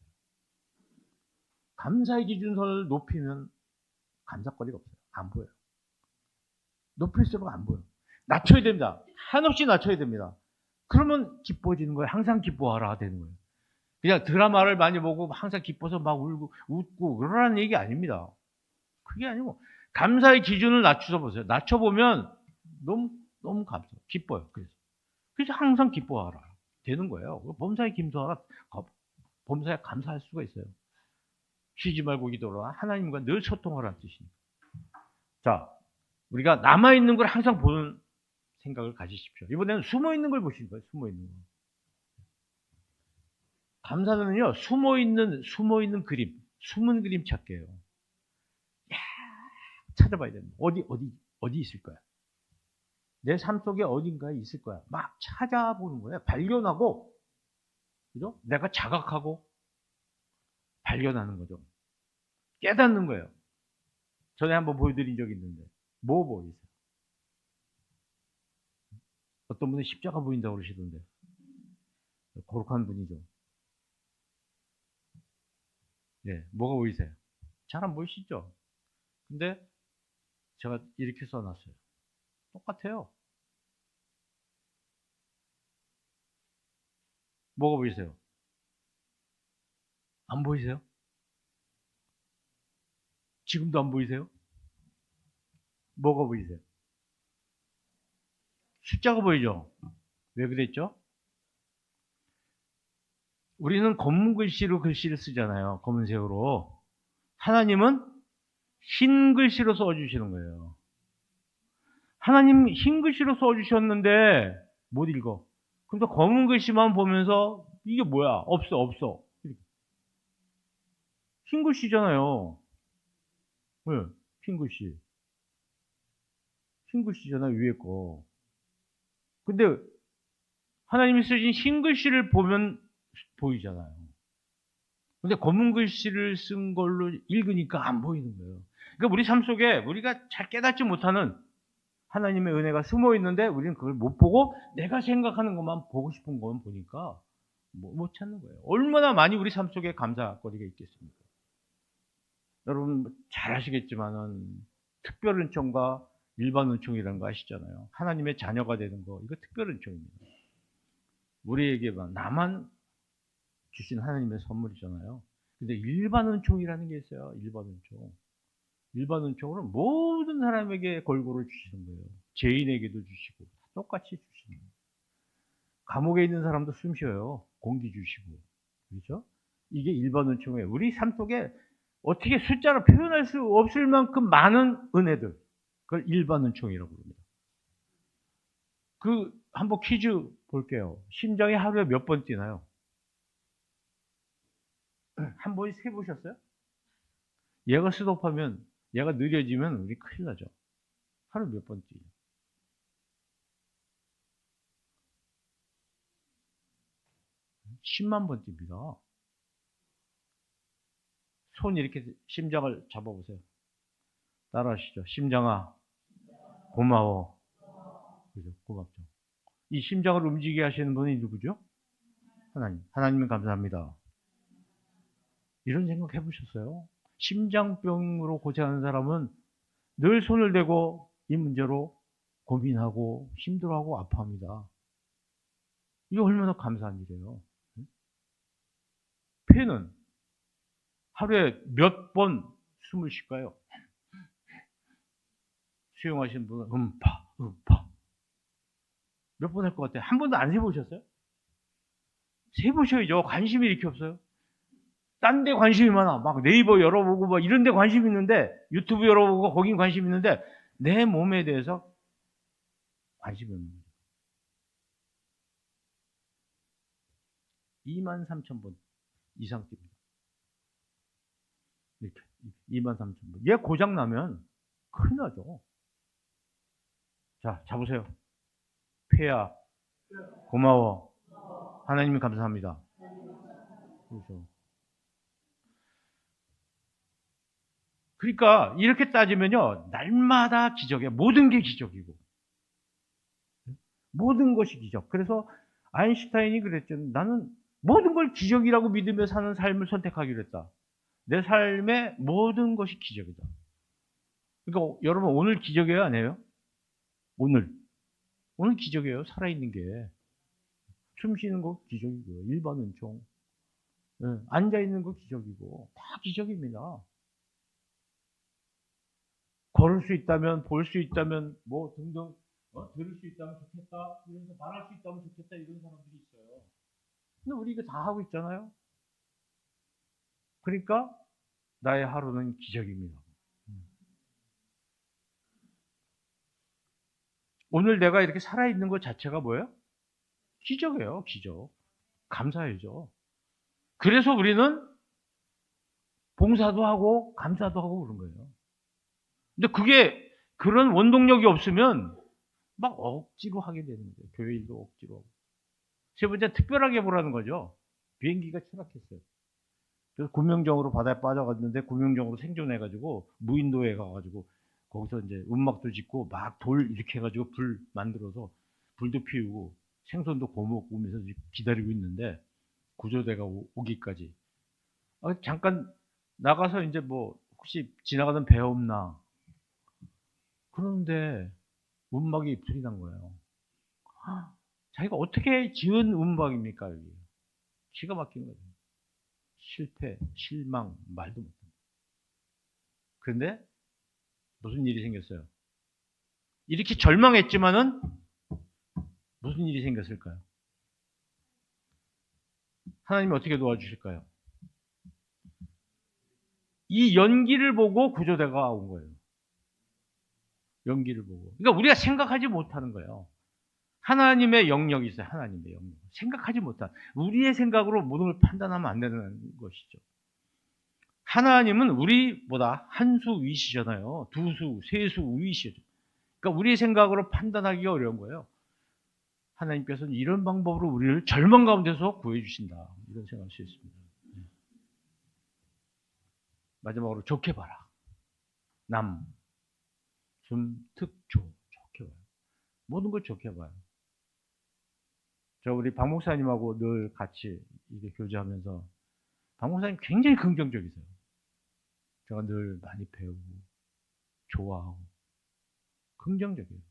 감사의 기준선을 높이면 감사거리가 없어요. 안 보여요. 높일수록 안 보여요. 낮춰야 됩니다. 한없이 낮춰야 됩니다. 그러면 기뻐지는 거예요. 항상 기뻐하라 되는 거예요. 그냥 드라마를 많이 보고 항상 기뻐서 막 울고 웃고 그러라는 얘기 아닙니다. 그게 아니고 감사의 기준을 낮춰 보세요. 낮춰 보면 너무 감사, 기뻐요. 그래서 항상 기뻐하라 되는 거예요. 범사에 김소하라, 범사에 감사할 수가 있어요. 쉬지 말고 기도하라. 하나님과 늘 소통하라는 뜻입니다. 자, 우리가 남아 있는 걸 항상 보는 생각을 가지십시오. 이번에는 숨어 있는 걸 보시는 거예요. 숨어 있는 거. 감사는요, 숨어 있는 그림, 숨은 그림 찾기예요. 찾아봐야 됩니다. 어디 있을 거야? 내 삶 속에 어딘가에 있을 거야. 막 찾아보는 거예요. 발견하고, 그죠? 내가 자각하고, 발견하는 거죠. 깨닫는 거예요. 전에 한번 보여드린 적이 있는데, 뭐 보이세요? 어떤 분은 십자가 보인다고 그러시던데, 거룩한 분이죠. 네, 뭐가 보이세요? 잘 안 보이시죠? 근데 제가 이렇게 써놨어요. 똑같아요. 뭐가 보이세요? 안 보이세요? 지금도 안 보이세요? 뭐가 보이세요? 숫자가 보이죠? 왜 그랬죠? 우리는 검은 글씨로 글씨를 쓰잖아요. 검은색으로. 하나님은 흰 글씨로 써주시는 거예요. 하나님 흰 글씨로 써주셨는데 못 읽어. 그래서 검은 글씨만 보면서 이게 뭐야? 없어. 흰 글씨잖아요. 왜? 흰 글씨. 흰 글씨잖아요, 위에 거. 근데 하나님이 쓰신 흰 글씨를 보면 보이잖아요. 근데 검은 글씨를 쓴 걸로 읽으니까 안 보이는 거예요. 그러니까 우리 삶 속에 우리가 잘 깨닫지 못하는 하나님의 은혜가 숨어 있는데 우리는 그걸 못 보고 내가 생각하는 것만 보고 싶은 것만 보니까 못 찾는 거예요. 얼마나 많이 우리 삶 속에 감사거리가 있겠습니까? 여러분 잘 아시겠지만은 특별 은총과 일반 은총이라는 거 아시잖아요. 하나님의 자녀가 되는 거 이거 특별 은총입니다. 우리에게만 나만 주신 하나님의 선물이잖아요. 근데 일반 은총이라는 게 있어요. 일반 은총. 일반 은총으로 모든 사람에게 골고루 주시는 거예요. 죄인에게도 주시고 똑같이 주시는 거예요. 감옥에 있는 사람도 숨 쉬어요. 공기 주시고. 그렇죠? 이게 일반 은총이에요. 우리 삶 속에 어떻게 숫자로 표현할 수 없을 만큼 많은 은혜들. 그걸 일반 은총이라고 합니다. 한번 퀴즈 볼게요. 심장이 하루에 몇 번 뛰나요? 한 번 세보셨어요? 얘가 스톱하면, 얘가 느려지면 우리 큰일 나죠. 하루 몇 번 뛰죠? 10만 번 뜁니다. 손 이렇게 심장을 잡아보세요. 따라하시죠. 심장아, 고마워. 그죠? 고맙죠. 이 심장을 움직이게 하시는 분이 누구죠? 하나님. 하나님은 감사합니다. 이런 생각 해보셨어요? 심장병으로 고생하는 사람은 늘 손을 대고 이 문제로 고민하고 힘들어하고 아파합니다. 이게 얼마나 감사한 일이에요. 폐는 하루에 몇 번 숨을 쉴까요? 수용하시는 분은 음파. 몇 번 할 것 같아요? 한 번도 안 세보셨어요? 세보셔야죠. 관심이 이렇게 없어요? 딴 데 관심이 많아. 막 네이버 열어보고 막 이런 데 관심 있는데, 유튜브 열어보고 거긴 관심 있는데, 내 몸에 대해서 관심이 없는 거예요. 23,000번 이상 뜁니다. 이렇게. 23,000번. 얘 고장나면 큰일 나죠. 자, 잡으세요. 폐야, 고마워. 하나님이 감사합니다. 그렇죠. 그러니까 이렇게 따지면요. 날마다 기적이에요. 모든 게 기적이고. 모든 것이 기적. 그래서 아인슈타인이 그랬죠. 나는 모든 걸 기적이라고 믿으며 사는 삶을 선택하기로 했다. 내 삶의 모든 것이 기적이다. 그러니까 여러분 오늘 기적이에요? 아니에요? 오늘 기적이에요. 살아있는 게. 숨 쉬는 거 기적이고요. 일반 은총. 예, 앉아 있는 거 기적이고 다 기적입니다. 걸을 수 있다면, 볼 수 있다면, 뭐 등등 들을 수 있다면 좋겠다, 이러면서 말할 수 있다면 좋겠다, 이런 사람들이 있어요. 근데 우리 이거 다 하고 있잖아요. 그러니까 나의 하루는 기적입니다. 오늘 내가 이렇게 살아있는 것 자체가 뭐예요? 기적이에요, 기적. 감사해죠. 그래서 우리는 봉사도 하고 감사도 하고 그런 거예요. 근데 그게 그런 원동력이 없으면 막 억지로 하게 되는 거예요. 교회 일도 억지로 하고. 세 번째, 특별하게 보라는 거죠. 비행기가 추락했어요. 그래서 구명정으로 바다에 빠져갔는데 구명정으로 생존해가지고 무인도에 가가지고 거기서 이제 움막도 짓고 막 돌 이렇게 해가지고 불 만들어서 불도 피우고 생선도 구워 먹으면서 기다리고 있는데 구조대가 오기까지. 잠깐 나가서 이제 뭐 혹시 지나가던 배 없나 그런데 움막이 불이 난 거예요. 자기가 어떻게 지은 움막입니까 여기? 기가 막힌 거죠. 실패, 실망, 말도 못합니다. 그런데 무슨 일이 생겼어요? 이렇게 절망했지만은 무슨 일이 생겼을까요? 하나님이 어떻게 도와주실까요? 이 연기를 보고 구조대가 온 거예요. 연기를 보고. 그러니까 우리가 생각하지 못하는 거예요. 하나님의 영역이 있어요. 하나님의 영역. 생각하지 못한. 우리의 생각으로 모든 걸 판단하면 안 되는 것이죠. 하나님은 우리보다 한 수 위시잖아요. 두 수, 세 수 위시죠. 그러니까 우리의 생각으로 판단하기가 어려운 거예요. 하나님께서는 이런 방법으로 우리를 절망 가운데서 구해주신다. 이런 생각할 수 있습니다. 마지막으로 좋게 봐라. 남, 좀, 특, 조. 좋게 봐요. 모든 걸 좋게 봐요. 저 우리 박 목사님하고 늘 같이 이렇게 교제하면서 박 목사님 굉장히 긍정적이세요. 제가 늘 많이 배우고 좋아하고 긍정적이에요.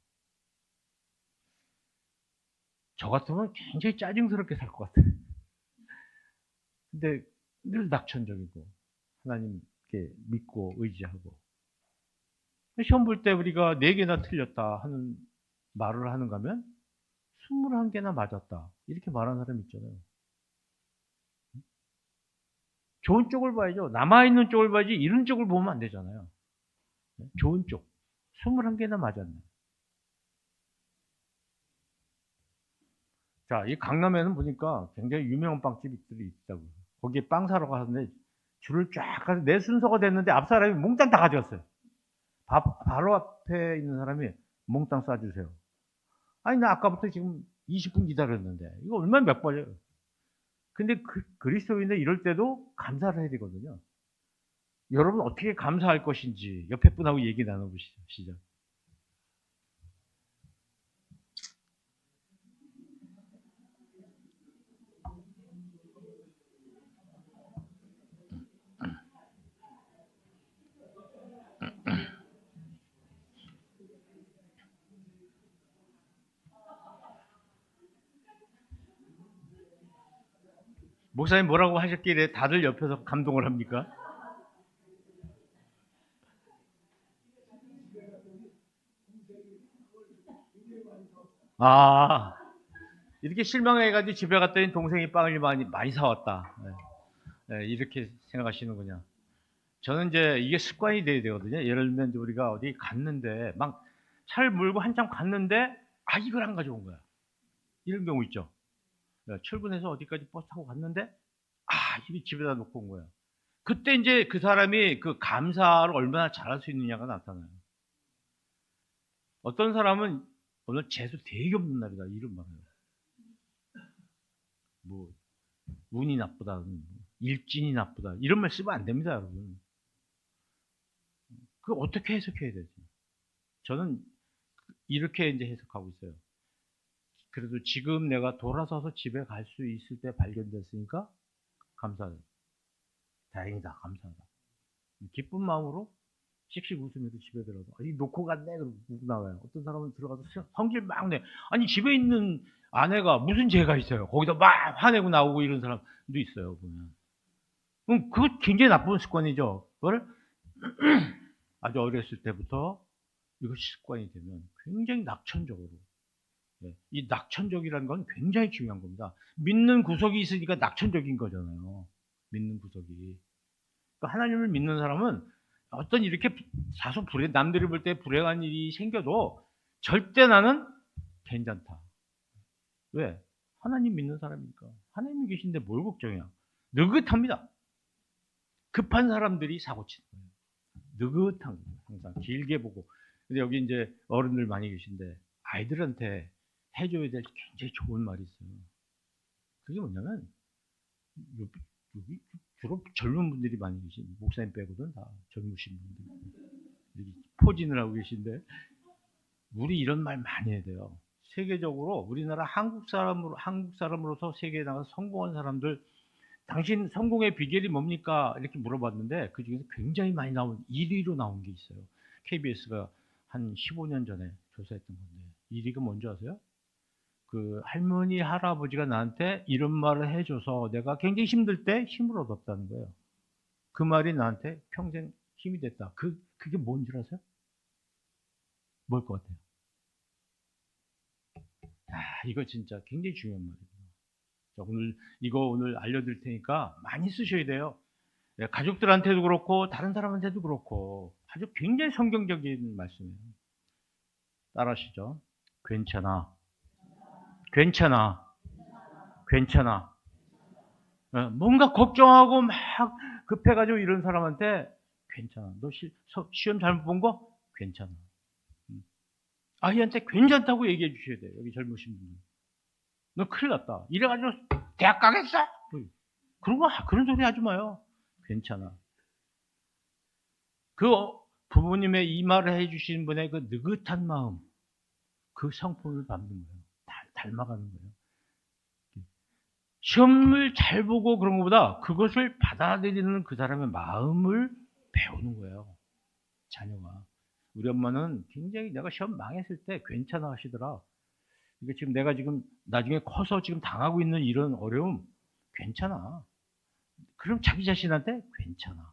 저 같으면 굉장히 짜증스럽게 살 것 같아요. 근데 늘 낙천적이고 하나님께 믿고 의지하고 시험 볼 때 우리가 4개나 틀렸다 하는 말을 하는가 하면 21개나 맞았다 이렇게 말하는 사람 있잖아요. 좋은 쪽을 봐야죠. 남아있는 쪽을 봐야지 이런 쪽을 보면 안 되잖아요. 좋은 쪽. 21개나 맞았네. 자, 이 강남에는 보니까 굉장히 유명한 빵집들이 있다고. 거기에 빵 사러 가는데 줄을 쫙 가서 내 순서가 됐는데 앞 사람이 몽땅 다 가져갔어요. 바로 앞에 있는 사람이 몽땅 싸주세요. 아니, 나 아까부터 지금 20분 기다렸는데 이거 얼마나 몇 번이에요. 근데 그리스도인들 이럴 때도 감사를 해야 되거든요. 여러분 어떻게 감사할 것인지 옆에 분하고 얘기 나눠보시죠. 목사님 뭐라고 하셨길래 다들 옆에서 감동을 합니까? 아, 이렇게 실망해가지고 집에 갔더니 동생이 빵을 많이 사왔다. 네. 네, 이렇게 생각하시는군요. 저는 이제 이게 습관이 돼야 되거든요. 예를 들면 우리가 어디 갔는데 막 차를 몰고 한참 갔는데 이걸 안 가져온 거야. 이런 경우 있죠. 출근해서 어디까지 버스 타고 갔는데 이미 집에다 놓고 온 거야. 그때 이제 그 사람이 그 감사를 얼마나 잘할 수 있느냐가 나타나요. 어떤 사람은 오늘 재수 되게 없는 날이다 이런 말을 해요. 뭐 운이 나쁘다, 일진이 나쁘다 이런 말 쓰면 안 됩니다, 여러분. 그 어떻게 해석해야 되지? 저는 이렇게 이제 해석하고 있어요. 그래도 지금 내가 돌아서서 집에 갈 수 있을 때 발견됐으니까 감사하다. 다행이다, 감사하다. 기쁜 마음으로 씩씩 웃으면서 집에 들어가서 놓고 갔네 그러고 나와요. 어떤 사람은 들어가서 성질 막 내. 아니 집에 있는 아내가 무슨 죄가 있어요. 거기서 막 화내고 나오고 이런 사람도 있어요, 보면. 그럼 그거 굉장히 나쁜 습관이죠. 그걸 아주 어렸을 때부터 이것이 습관이 되면 굉장히 낙천적으로. 이 낙천적이라는 건 굉장히 중요한 겁니다. 믿는 구석이 있으니까 낙천적인 거잖아요. 믿는 구석이. 그러니까 하나님을 믿는 사람은 어떤 이렇게 다소 남들이 볼 때 불행한 일이 생겨도 절대 나는 괜찮다. 왜? 하나님 믿는 사람이니까. 하나님이 계신데 뭘 걱정이야. 느긋합니다. 급한 사람들이 사고 치는 거예요. 느긋한 거예요. 항상 길게 보고. 근데 여기 이제 어른들 많이 계신데 아이들한테 해줘야 될 굉장히 좋은 말이 있어요. 그게 뭐냐면 여기 주로 젊은 분들이 많이 계신, 목사님 빼고는 다 젊으신 분들 여기 포진을 하고 계신데, 우리 이런 말 많이 해야 돼요. 세계적으로 우리나라 한국 사람으로서 세계에 나가서 성공한 사람들, 당신 성공의 비결이 뭡니까? 이렇게 물어봤는데 그 중에서 굉장히 많이 나온 1위로 나온 게 있어요. KBS가 한 15년 전에 조사했던 건데 1위가 뭔지 아세요? 그 할머니 할아버지가 나한테 이런 말을 해줘서 내가 굉장히 힘들 때 힘을 얻었다는 거예요. 그 말이 나한테 평생 힘이 됐다. 그게 뭔지 아세요? 뭘 것 같아요? 이거 진짜 굉장히 중요한 말이에요. 자, 오늘 알려드릴 테니까 많이 쓰셔야 돼요. 가족들한테도 그렇고 다른 사람한테도 그렇고 아주 굉장히 성경적인 말씀이에요. 따라하시죠. 괜찮아. 괜찮아. 괜찮아. 뭔가 걱정하고 막 급해가지고 이런 사람한테 괜찮아. 너 시험 잘못 본 거? 괜찮아. 아이한테 괜찮다고 얘기해 주셔야 돼요. 여기 젊으신 분들. 너 큰일 났다. 이래가지고 대학 가겠어? 그런 소리 하지 마요. 괜찮아. 그 부모님의 이 말을 해주신 분의 그 느긋한 마음, 그 성품을 밟는 거예요. 닮아가는 거예요. 시험을 잘 보고 그런 것보다 그것을 받아들이는 그 사람의 마음을 배우는 거예요. 자녀가. 우리 엄마는 굉장히 내가 시험 망했을 때 괜찮아 하시더라. 이게 지금 내가 지금 나중에 커서 지금 당하고 있는 이런 어려움 괜찮아. 그럼 자기 자신한테 괜찮아.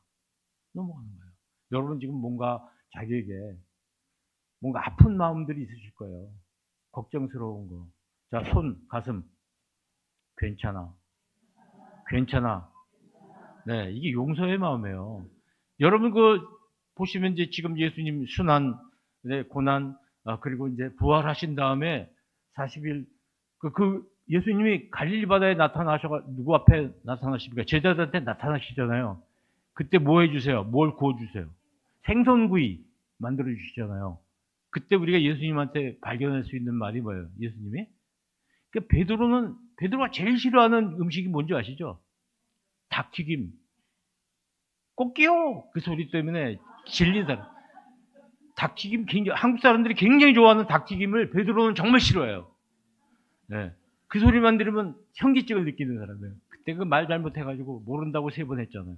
넘어가는 거예요. 여러분 지금 뭔가 자기에게 뭔가 아픈 마음들이 있으실 거예요. 걱정스러운 거. 자, 손, 가슴. 괜찮아. 괜찮아. 네, 이게 용서의 마음이에요. 여러분 보시면 이제 지금 예수님 순환, 네, 고난, 그리고 이제 부활하신 다음에 40일 예수님이 갈릴리 바다에 나타나셔가 누구 앞에 나타나십니까? 제자들한테 나타나시잖아요. 그때 뭐 해주세요? 뭘 구워주세요? 생선구이 만들어 주시잖아요. 그때 우리가 예수님한테 발견할 수 있는 말이 뭐예요? 예수님이? 그러니까 베드로가 제일 싫어하는 음식이 뭔지 아시죠? 닭튀김. 꼭끼요! 그 소리 때문에 질리다. 닭튀김 한국 사람들이 굉장히 좋아하는 닭튀김을 베드로는 정말 싫어해요. 네. 그 소리만 들으면 현기증을 느끼는 사람이에요. 그때 그 말 잘못해가지고 모른다고 3번 했잖아요.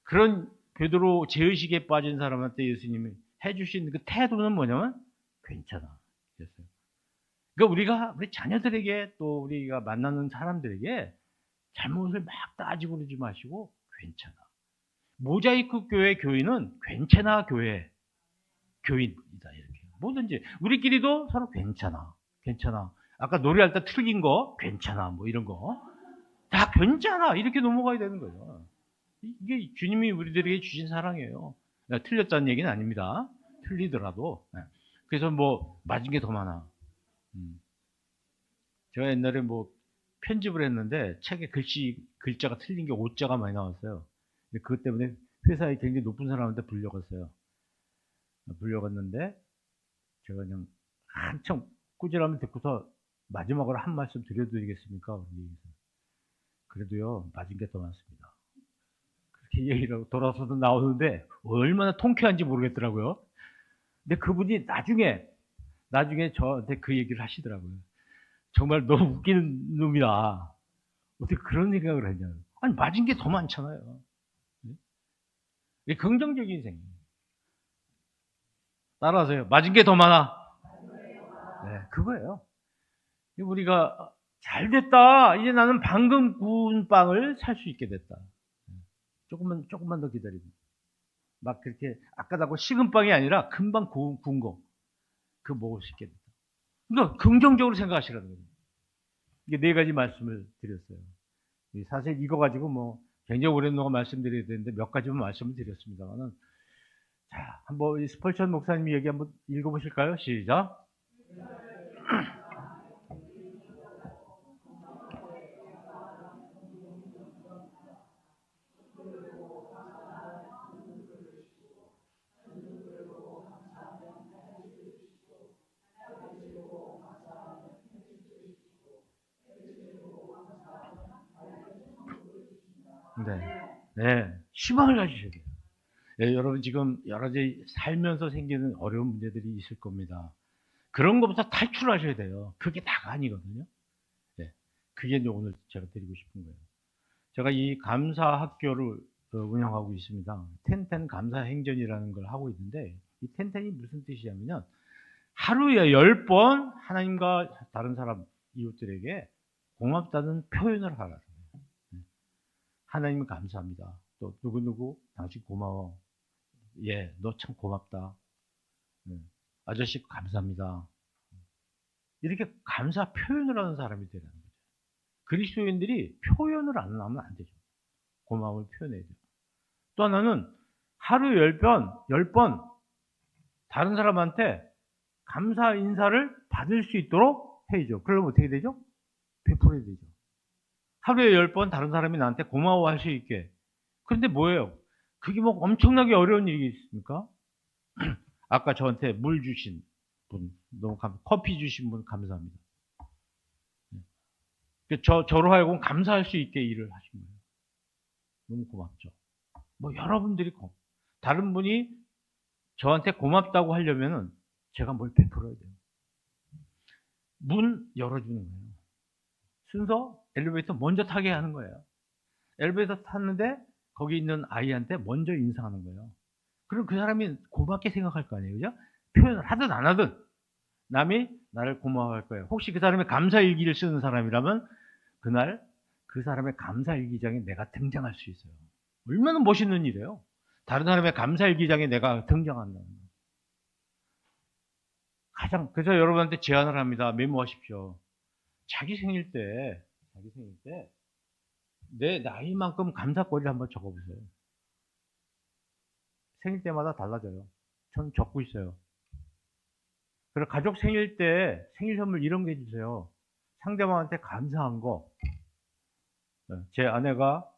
그런 베드로 제의식에 빠진 사람한테 예수님이 해주신 그 태도는 뭐냐면 괜찮아. 그랬어요. 그러니까 우리 자녀들에게 또 우리가 만나는 사람들에게 잘못을 막 따지고 그러지 마시고 괜찮아. 모자이크 교회 교인은 괜찮아 교회 교인이다 이렇게. 뭐든지 우리끼리도 서로 괜찮아. 괜찮아. 아까 노래할 때 틀린 거 괜찮아. 뭐 이런 거. 다 괜찮아. 이렇게 넘어가야 되는 거예요. 이게 주님이 우리들에게 주신 사랑이에요. 틀렸다는 얘기는 아닙니다. 틀리더라도. 그래서 뭐 맞은 게 더 많아. 제가 옛날에 뭐 편집을 했는데 책에 글자가 틀린 게 5자가 많이 나왔어요. 그것 때문에 회사에 굉장히 높은 사람한테 불려갔어요. 불려갔는데 제가 그냥 한참 꾸지람을 듣고서 마지막으로 한 말씀 드려도 되겠습니까? 그래도요, 맞은 게 더 많습니다. 그렇게 얘기를 하고 돌아서도 나오는데 얼마나 통쾌한지 모르겠더라고요. 근데 그분이 나중에 저한테 그 얘기를 하시더라고요. 정말 너무 웃기는 놈이다. 어떻게 그런 생각을 했냐. 아니, 맞은 게 더 많잖아요. 네? 긍정적인 생각. 따라하세요. 맞은 게 더 많아. 네, 그거예요. 우리가 잘 됐다. 이제 나는 방금 구운 빵을 살 수 있게 됐다. 조금만 더 기다리면. 막 그렇게 아까다고 식은 빵이 아니라 금방 구운 거. 그거 먹을 수 있게 됐다. 그러니까 긍정적으로 생각하시라는 거예요. 이게 네 가지 말씀을 드렸어요. 사실 이거 가지고 뭐 굉장히 오랜 동안 말씀드려야 되는데 몇 가지만 말씀을 드렸습니다만은, 자, 한번 이 스펄천 목사님 얘기 한번 읽어보실까요? 시작. 네. 네. 희망을 가지셔야 돼요. 네, 여러분 지금 여러 가지 살면서 생기는 어려운 문제들이 있을 겁니다. 그런 것부터 탈출하셔야 돼요. 그게 다가 아니거든요. 네. 그게 이제 오늘 제가 드리고 싶은 거예요. 제가 이 감사 학교를 운영하고 있습니다. 텐텐 감사 행전이라는 걸 하고 있는데, 이 텐텐이 무슨 뜻이냐면요. 하루에 10번 하나님과 다른 사람, 이웃들에게 고맙다는 표현을 하라. 하나님 감사합니다. 또 누구누구 당신 고마워. 예, 너 참 고맙다. 아저씨 감사합니다. 이렇게 감사 표현을 하는 사람이 되라는 거죠. 그리스도인들이 표현을 안 하면 안 되죠. 고마움을 표현해야 돼요. 또 하나는 하루 10번 다른 사람한테 감사 인사를 받을 수 있도록 해야죠. 그러면 어떻게 되죠? 베풀어야 되죠. 하루에 10번 다른 사람이 나한테 고마워할 수 있게. 그런데 뭐예요? 그게 뭐 엄청나게 어려운 일이겠습니까? 아까 저한테 물 주신 분, 너무 커피 주신 분 감사합니다. 저로 하여금 감사할 수 있게 일을 하신 거예요. 너무 고맙죠. 뭐 여러분들이 다른 분이 저한테 고맙다고 하려면은 제가 뭘 베풀어야 돼요. 문 열어주는 거예요. 순서 엘리베이터 먼저 타게 하는 거예요. 엘리베이터 탔는데 거기 있는 아이한테 먼저 인사하는 거예요. 그럼 그 사람이 고맙게 생각할 거 아니에요. 그죠? 표현을 하든 안 하든 남이 나를 고마워할 거예요. 혹시 그 사람의 감사일기를 쓰는 사람이라면 그날 그 사람의 감사일기장에 내가 등장할 수 있어요. 얼마나 멋있는 일이에요. 다른 사람의 감사일기장에 내가 등장한다는 거예요. 그래서 여러분한테 제안을 합니다. 메모하십시오. 자기 생일 때 내 나이만큼 감사거리를 한번 적어보세요. 생일 때마다 달라져요. 전 적고 있어요. 그리고 가족 생일 때 생일 선물 이런 게 주세요. 상대방한테 감사한 거. 제 아내가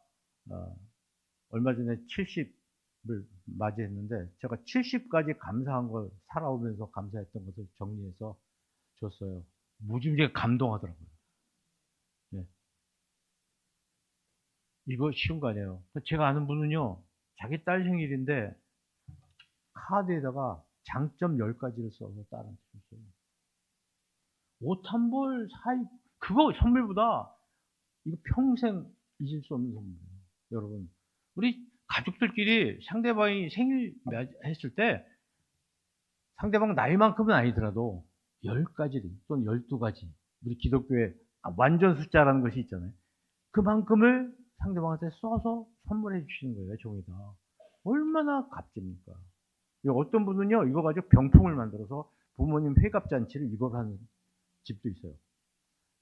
얼마 전에 70을 맞이했는데 제가 70까지 감사한 걸 살아오면서 감사했던 것을 정리해서 줬어요. 무지무지하게 감동하더라고요. 네. 이거 쉬운 거 아니에요. 제가 아는 분은요, 자기 딸 생일인데 카드에다가 장점 10가지를 써서 딸한테 줬어요. 옷 한 벌 그거 선물보다 이거 평생 잊을 수 없는 선물이에요. 여러분, 우리 가족들끼리 상대방이 생일 했을 때 상대방 나이만큼은 아니더라도 10가지 또는 12가지, 우리 기독교에 완전 숫자라는 것이 있잖아요. 그만큼을 상대방한테 써서 선물해 주시는 거예요. 종이다. 얼마나 값집니까? 어떤 분은요, 이거 가지고 병풍을 만들어서 부모님 회갑잔치를 이걸 하는 집도 있어요.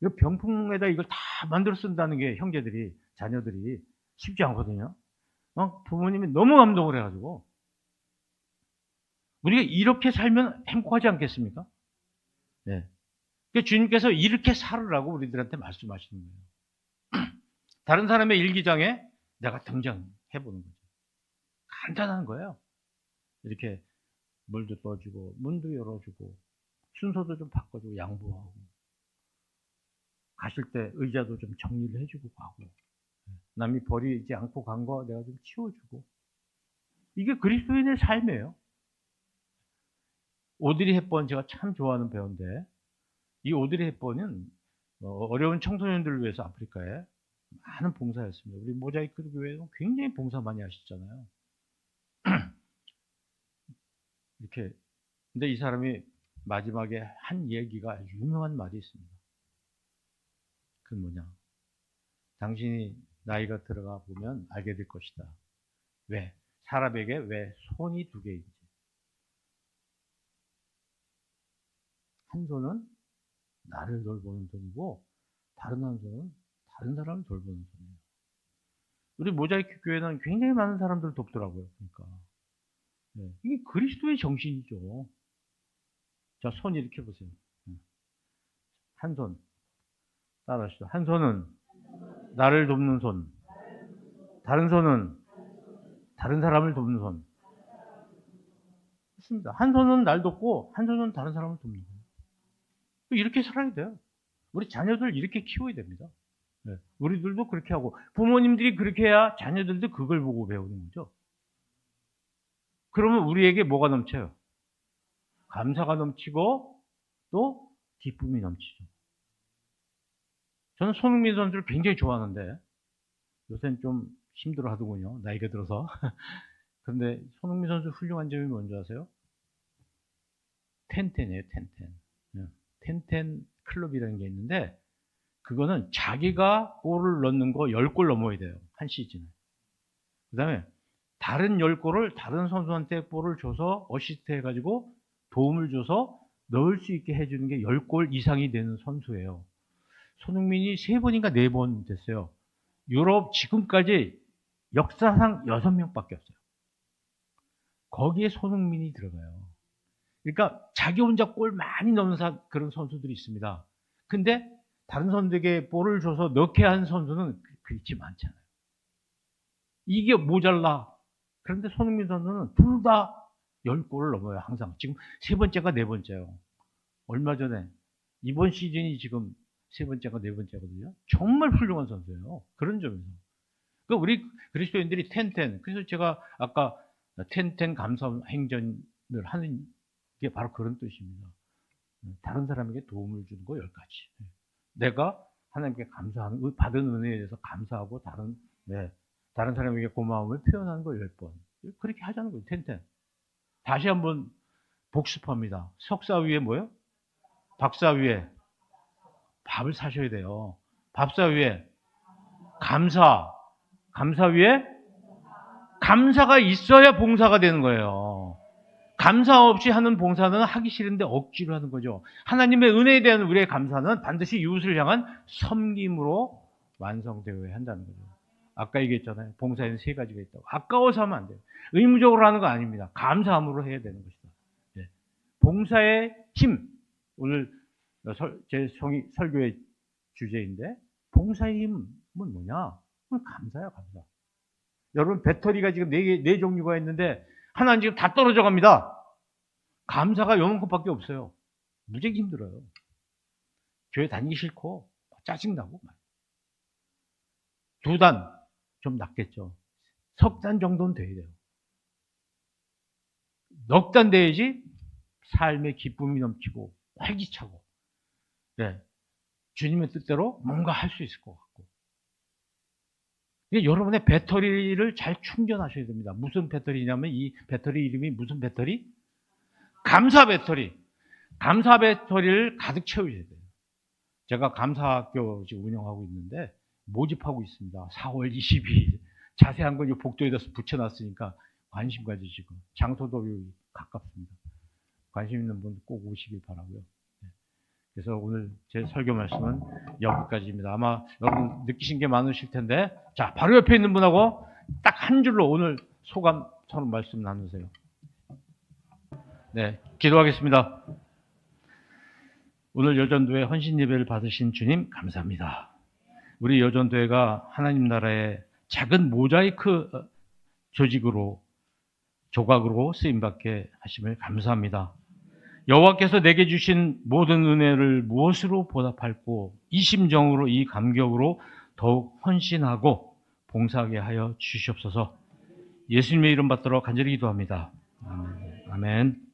이 병풍에다 이걸 다 만들어 쓴다는 게 형제들이, 자녀들이 쉽지 않거든요. 부모님이 너무 감동을 해가지고. 우리가 이렇게 살면 행복하지 않겠습니까? 네. 그러니까 주님께서 이렇게 살으라고 우리들한테 말씀하시는 거예요. 다른 사람의 일기장에 내가 등장해보는 거죠. 간단한 거예요. 이렇게 물도 떠주고, 문도 열어주고, 순서도 좀 바꿔주고, 양보하고, 가실 때 의자도 좀 정리를 해주고 가고, 남이 버리지 않고 간 거 내가 좀 치워주고. 이게 그리스도인의 삶이에요. 오드리 헵번 제가 참 좋아하는 배우인데, 이 오드리 헵번은 어려운 청소년들을 위해서 아프리카에 많은 봉사했습니다. 우리 모자이크 교회도 굉장히 봉사 많이 하시잖아요. 이렇게. 근데 이 사람이 마지막에 한 얘기가 유명한 말이 있습니다. 뜻은 뭐냐? 당신이 나이가 들어가 보면 알게 될 것이다. 왜? 사람에게 왜 손이 두 개인지. 한 손은 나를 돌보는 손이고 다른 한 손은 다른 사람을 돌보는 손이에요. 우리 모자이크 교회는 굉장히 많은 사람들을 돕더라고요. 그러니까 네. 이게 그리스도의 정신이죠. 자, 손 이렇게 보세요. 한 손 따라하시죠. 한 손은 나를 돕는 손, 다른 손은 다른 사람을 돕는 손. 그렇습니다. 한 손은 날 돕고 한 손은 다른 사람을 돕는 거예요. 이렇게 살아야 돼요. 우리 자녀들 이렇게 키워야 됩니다. 네. 우리들도 그렇게 하고 부모님들이 그렇게 해야 자녀들도 그걸 보고 배우는 거죠. 그러면 우리에게 뭐가 넘쳐요? 감사가 넘치고 또 기쁨이 넘치죠. 저는 손흥민 선수를 굉장히 좋아하는데 요새는 좀 힘들어 하더군요. 나이가 들어서. 그런데 손흥민 선수 훌륭한 점이 뭔지 아세요? 텐텐이에요, 텐텐. 텐텐 클럽이라는 게 있는데 그거는 자기가 골을 넣는 거 10골 넘어야 돼요. 한 시즌에. 그 다음에 다른 10골을 다른 선수한테 볼을 줘서 어시스트 해가지고 도움을 줘서 넣을 수 있게 해주는 게 10골 이상이 되는 선수예요. 손흥민이 3번인가 4번 됐어요. 유럽 지금까지 역사상 6명밖에 없어요. 거기에 손흥민이 들어가요. 그러니까 자기 혼자 골 많이 넣는 그런 선수들이 있습니다. 근데 다른 선수에게 볼을 줘서 넣게 한 선수는 그렇지 많잖아요. 이게 모자라. 그런데 손흥민 선수는 둘 다 10골을 넘어요. 항상. 지금 3번째가 4번째예요. 얼마 전에 이번 시즌이 지금 3번째가 4번째거든요. 정말 훌륭한 선수예요. 그런 점에서. 그러니까 우리 그리스도인들이 텐텐. 그래서 제가 아까 텐텐 감사 행전을 하는 게 바로 그런 뜻입니다. 다른 사람에게 도움을 주는 거 10가지. 내가 하나님께 감사하는, 받은 은혜에 대해서 감사하고 다른 사람에게 고마움을 표현하는 거 10번. 그렇게 하자는 거예요. 텐텐. 다시 한번 복습합니다. 석사 위에 뭐요? 박사 위에 밥을 사셔야 돼요. 밥사 위에 감사. 감사 위에 감사가 있어야 봉사가 되는 거예요. 감사 없이 하는 봉사는 하기 싫은데 억지로 하는 거죠. 하나님의 은혜에 대한 우리의 감사는 반드시 이웃을 향한 섬김으로 완성되어야 한다는 거죠. 아까 얘기했잖아요. 봉사에는 3가지가 있다고. 아까워서 하면 안 돼요. 의무적으로 하는 거 아닙니다. 감사함으로 해야 되는 것이다. 네. 봉사의 힘. 오늘 제 설교의 주제인데 봉사의 힘은 뭐냐? 그건 감사야, 감사. 여러분 배터리가 지금 4 종류가 있는데 하나는 지금 다 떨어져 갑니다. 감사가 요만큼밖에 없어요. 무지하게 힘들어요. 교회 다니기 싫고 짜증나고 2단 좀 낫겠죠. 3단 정도는 돼야 돼요. 넉 단 돼야지 삶의 기쁨이 넘치고 활기차고 주님의 뜻대로 뭔가 할 수 있을 것 같고. 여러분의 배터리를 잘 충전하셔야 됩니다. 무슨 배터리냐면 이 배터리 이름이 무슨 배터리? 감사 배터리. 감사 배터리를 가득 채우셔야 돼요. 제가 감사학교 지금 운영하고 있는데 모집하고 있습니다. 4월 22일. 자세한 건 이 복도에다 붙여놨으니까 관심 가지시고. 장소도 가깝습니다. 관심 있는 분 꼭 오시길 바라고요. 그래서 오늘 제 설교 말씀은 여기까지입니다. 아마 여러분 느끼신 게 많으실 텐데, 자, 바로 옆에 있는 분하고 딱 한 줄로 오늘 소감 서로 말씀 나누세요. 네, 기도하겠습니다. 오늘 여전도회 헌신 예배를 받으신 주님 감사합니다. 우리 여전도회가 하나님 나라의 작은 모자이크 조각으로 쓰임받게 하심을 감사합니다. 여호와께서 내게 주신 모든 은혜를 무엇으로 보답할고 이 심정으로 이 감격으로 더욱 헌신하고 봉사하게 하여 주시옵소서. 예수님의 이름 받들어 간절히 기도합니다. 아멘. 아멘.